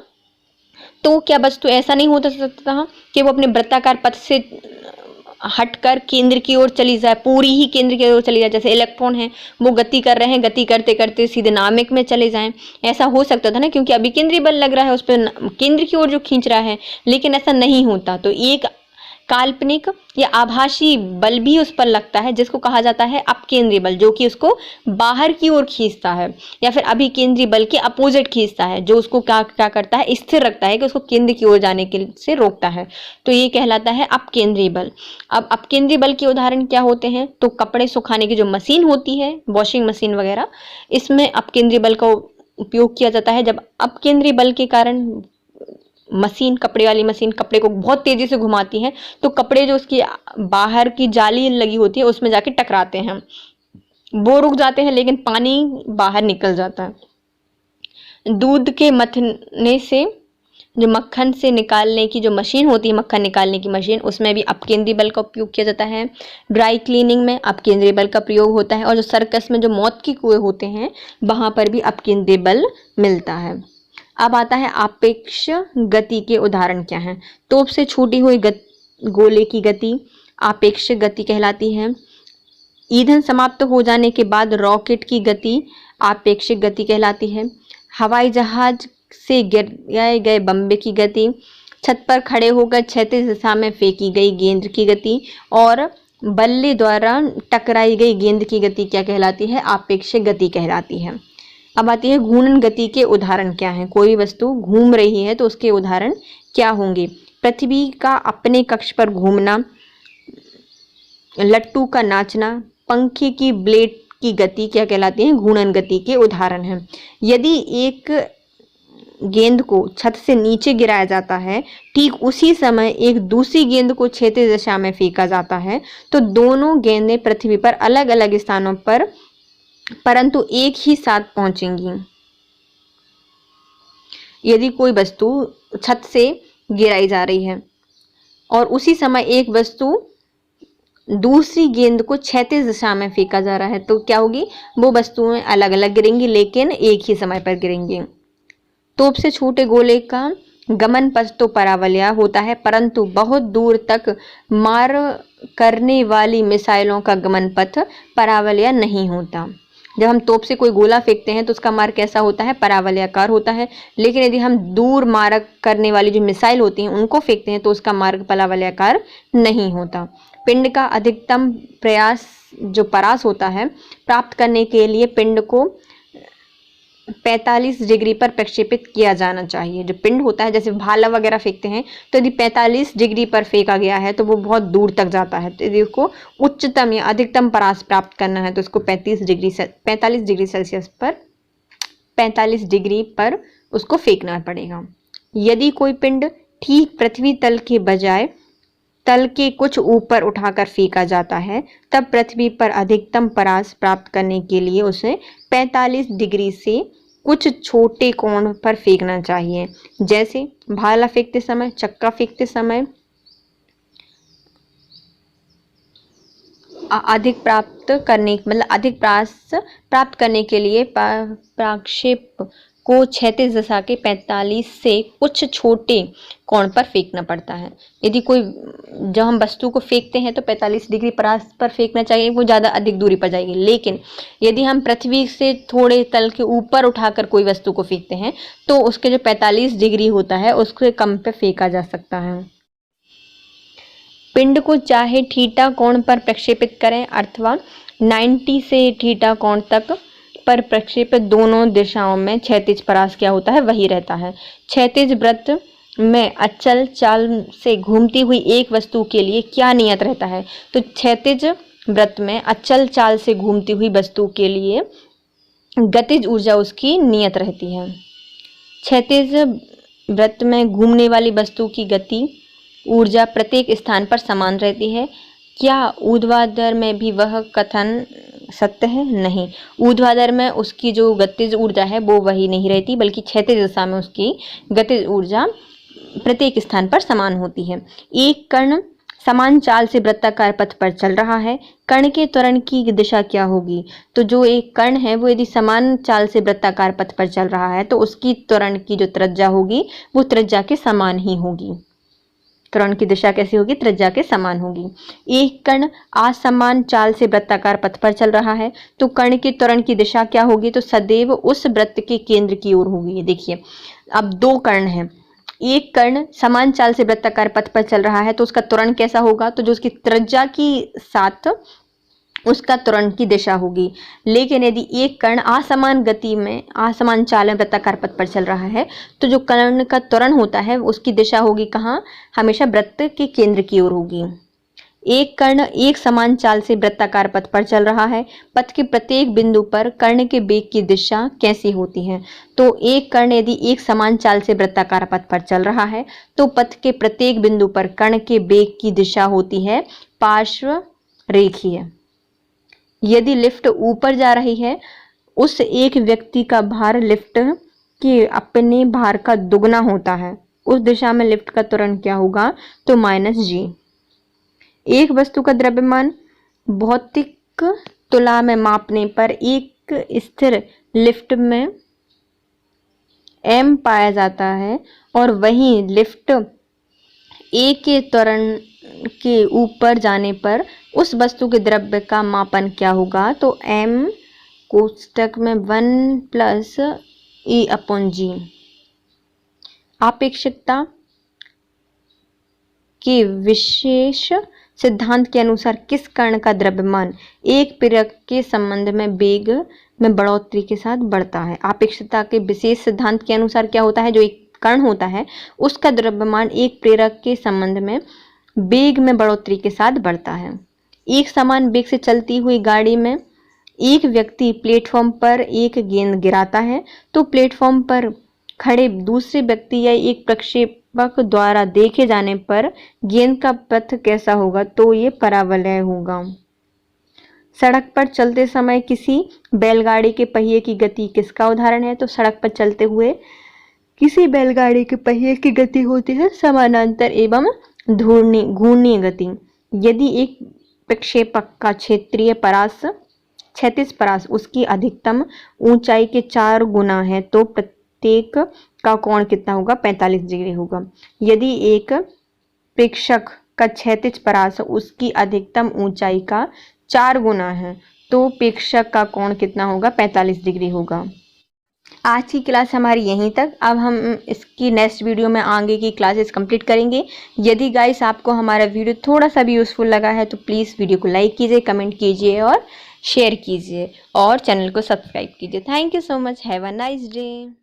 तो क्या वस्तु ऐसा नहीं होता सकता कि वो अपने वृत्ताकार पथ से हटकर केंद्र की ओर चली जाए, पूरी ही केंद्र की ओर चली जाए। जैसे इलेक्ट्रॉन है, वो गति कर रहे हैं, गति करते करते सीधे नाभिक में चले जाएं, ऐसा हो सकता था ना, क्योंकि अभिकेंद्रीय बल लग रहा है उस पर, केंद्र की ओर जो खींच रहा है, लेकिन ऐसा नहीं होता। तो एक काल्पनिक या आभासी बल भी उस पर लगता है जिसको कहा जाता है अपकेंद्री बल, जो कि उसको बाहर की ओर खींचता है, या फिर अभिकेंद्री बल के अपोजिट खींचता है, जो उसको क्या क्या करता है, स्थिर रखता है, कि उसको केंद्र की ओर जाने के से रोकता है। तो ये कहलाता है अपकेंद्री बल। अब अपकेंद्री बल के उदाहरण क्या होते हैं? तो कपड़े सुखाने की जो मशीन होती है, वॉशिंग मशीन वगैरह, इसमें अपकेंद्री बल का उपयोग किया जाता है। जब अपकेंद्री बल के कारण मशीन, कपड़े वाली मशीन कपड़े को बहुत तेजी से घुमाती है, तो कपड़े जो उसकी बाहर की जाली लगी होती है उसमें जाके टकराते हैं, वो रुक जाते हैं, लेकिन पानी बाहर निकल जाता है। दूध के मथने से जो मक्खन से निकालने की जो मशीन होती है, मक्खन निकालने की मशीन, उसमें भी अपकेंद्री बल का उपयोग किया जाता है। ड्राई क्लीनिंग में अपकेंद्री बल का प्रयोग होता है, और जो सर्कस में जो मौत के कुएं होते हैं वहां पर भी अपकेंद्री बल मिलता है। अब आता है आपेक्ष गति के उदाहरण क्या हैं? तोप से छूटी हुई गोले की गति आपेक्ष गति कहलाती है। ईंधन समाप्त हो जाने के बाद रॉकेट की गति आपेक्षिक गति कहलाती है। हवाई जहाज से गिराए गए बम्बे की गति, छत पर खड़े होकर क्षैतिज दिशा में फेंकी गई गेंद की गति, और बल्ले द्वारा टकराई गई गेंद की गति क्या कहलाती है? आपेक्षिक गति कहलाती है। अब आती है घूर्णन गति के उदाहरण क्या हैं? कोई वस्तु घूम रही है तो उसके उदाहरण क्या होंगे? पृथ्वी का अपने कक्ष पर घूमना, लट्टू का नाचना, पंखे की ब्लेड की गति क्या कहलाती है? घूर्णन गति के उदाहरण हैं। यदि एक गेंद को छत से नीचे गिराया जाता है, ठीक उसी समय एक दूसरी गेंद को क्षैतिज दिशा में फेंका जाता है, तो दोनों गेंदें पृथ्वी पर अलग अलग स्थानों पर परंतु एक ही साथ पहुंचेंगी। यदि कोई वस्तु छत से गिराई जा रही है और उसी समय एक वस्तु दूसरी गेंद को क्षैतिज दिशा में फेंका जा रहा है, तो क्या होगी? वो वस्तुएं अलग अलग गिरेंगी लेकिन एक ही समय पर गिरेंगी। तोप से छोटे गोले का गमन पथ तो परावलय होता है, परंतु बहुत दूर तक मार करने वाली मिसाइलों का गमन पथ परावलय नहीं होता। जब हम तोप से कोई गोला फेंकते हैं तो उसका मार्ग कैसा होता है? परावलयाकार होता है। लेकिन यदि हम दूर मार करने वाली जो मिसाइल होती हैं उनको फेंकते हैं तो उसका मार्ग परावलयाकार नहीं होता। पिंड का अधिकतम प्रयास जो परास होता है प्राप्त करने के लिए पिंड को 45 डिग्री पर प्रक्षेपित किया जाना चाहिए। जो पिंड होता है, जैसे भाला वगैरह फेंकते हैं, तो यदि 45 डिग्री पर फेंका गया है तो वो बहुत दूर तक जाता है। तो यदि उसको उच्चतम या अधिकतम परास प्राप्त करना है तो उसको 45 डिग्री सेल्सियस पर 45 डिग्री पर उसको फेंकना पड़ेगा। यदि कोई पिंड ठीक पृथ्वी तल के बजाय तल के कुछ ऊपर उठाकर फेंका जाता है, तब पृथ्वी पर अधिकतम परास प्राप्त करने के लिए उसे 45 डिग्री से कुछ छोटे कोण पर फेंकना चाहिए। जैसे भाला फेंकते समय, चक्का फेंकते समय अधिक परास प्राप्त करने के लिए प्रक्षेप को क्षैतिज दिशा के 45 से कुछ छोटे कोण पर फेंकना पड़ता है। यदि जब हम वस्तु को फेंकते हैं तो 45 डिग्री परास पर फेंकना चाहिए, वो ज़्यादा अधिक दूरी पर जाएगी। लेकिन यदि हम पृथ्वी से थोड़े तल के ऊपर उठाकर कोई वस्तु को फेंकते हैं तो उसके जो 45 डिग्री होता है उसके कम पे फेंका जा सकता है। पिंड को चाहे थीटा कोण पर प्रक्षेपित करें अथवा 90 से थीटा कोण तक पर प्रक्षेपित, दोनों दिशाओं में क्षैतिज परास क्या होता है? वही रहता है। क्षैतिज वृत्त में अचल चाल से घूमती हुई एक वस्तु के लिए क्या नियत रहता है? तो क्षैतिज वृत्त में अचल चाल से घूमती हुई वस्तु के लिए गतिज ऊर्जा उसकी नियत रहती है। क्षैतिज वृत्त में घूमने वाली वस्तु की गति ऊर्जा प्रत्येक स्थान पर समान रहती है। क्या ऊर्ध्वाधर में भी वह कथन सत्य है? नहीं, ऊर्ध्वाधर में उसकी जो गतिज ऊर्जा है वो वही नहीं रहती, बल्कि क्षैतिज दिशा में उसकी गतिज ऊर्जा प्रत्येक स्थान पर समान होती है। एक कण समान चाल से वृत्ताकार पथ पर चल रहा है, कण के त्वरण की दिशा क्या होगी? तो जो एक कण है वो यदि समान चाल से वृत्ताकार पथ पर चल रहा है तो उसकी त्वरण की जो त्रिज्या होगी वो त्रिज्या के समान ही होगी। त्वरण की दिशा कैसी होगी? त्रिज्या के समान होगी। एक कण असमान चाल से वृत्ताकार पथ पर चल रहा है तो कण के त्वरण की दिशा क्या होगी? तो सदैव उस वृत्त के केंद्र की ओर होगी। ये देखिए, अब दो कण हैं, एक कर्ण समान चाल से वृत्ताकार पथ पर चल रहा है तो उसका त्वरण कैसा होगा, तो जो उसकी त्रिज्या के साथ उसका त्वरण की दिशा होगी। लेकिन यदि एक कर्ण असमान गति में असमान चाल में वृत्ताकार पथ पर चल रहा है तो जो कर्ण का त्वरण होता है उसकी दिशा होगी कहाँ, हमेशा वृत्त के केंद्र की ओर होगी। एक कर्ण एक समान चाल से वृत्ताकार पथ पर चल रहा है, पथ के प्रत्येक बिंदु पर कर्ण के वेग की दिशा कैसी होती है, तो एक कर्ण यदि एक समान चाल से वृत्ताकार पथ पर चल रहा है तो पथ के प्रत्येक बिंदु पर कर्ण के वेग की दिशा होती है पार्श्व रेखीय। यदि लिफ्ट ऊपर जा रही है, उस एक व्यक्ति का भार लिफ्ट के अपने भार का दुगना होता है, उस दिशा में लिफ्ट का त्वरण क्या होगा, तो -g। एक वस्तु का द्रव्यमान भौतिक तुला में मापने पर एक स्थिर लिफ्ट में m पाया जाता है और वहीं लिफ्ट a के त्वरण के ऊपर जाने पर उस वस्तु के द्रव्य का मापन क्या होगा, तो m कोष्टक में 1 + E/g। आपेक्षिकता के विशेष सिद्धांत के अनुसार किस कण का द्रव्यमान एक प्रेरक के संबंध में वेग में बढ़ोतरी के साथ बढ़ता है। आपेक्षिकता के विशेष सिद्धांत के अनुसार क्या होता है, जो एक कण होता है उसका द्रव्यमान एक प्रेरक के संबंध में वेग में बढ़ोतरी के साथ बढ़ता है। एक समान वेग से चलती हुई गाड़ी में एक व्यक्ति प्लेटफॉर्म पर एक गेंद गिराता है तो प्लेटफॉर्म पर खड़े दूसरे व्यक्ति या एक प्रक्षेपक द्वारा देखे जाने पर गेंद का पथ कैसा होगा, तो ये परावलय होगा। सड़क पर चलते समय किसी बैलगाड़ी के पहिए की गति किसका उदाहरण है, तो सड़क पर चलते हुए किसी बैलगाड़ी के पहिए की गति होती है समानांतर एवं घूर्णीय गति। यदि एक प्रक्षेपक का क्षैतिज परास उसकी अधिकतम ऊंचाई के 4 गुना है तो प्रत्येक का कोण कितना होगा, 45 डिग्री होगा। यदि एक प्रेक्षक का क्षैतिज परास उसकी अधिकतम ऊंचाई का 4 गुना है तो प्रेक्षक का कोण कितना होगा, 45 डिग्री होगा। आज की क्लास हमारी यहीं तक। अब हम इसकी नेक्स्ट वीडियो में आगे की क्लासेस कंप्लीट करेंगे। यदि गाइस आपको हमारा वीडियो थोड़ा सा भी यूज़फुल लगा है तो प्लीज़ वीडियो को लाइक कीजिए, कमेंट कीजिए और शेयर कीजिए और चैनल को सब्सक्राइब कीजिए। Thank you so much. Have a nice day.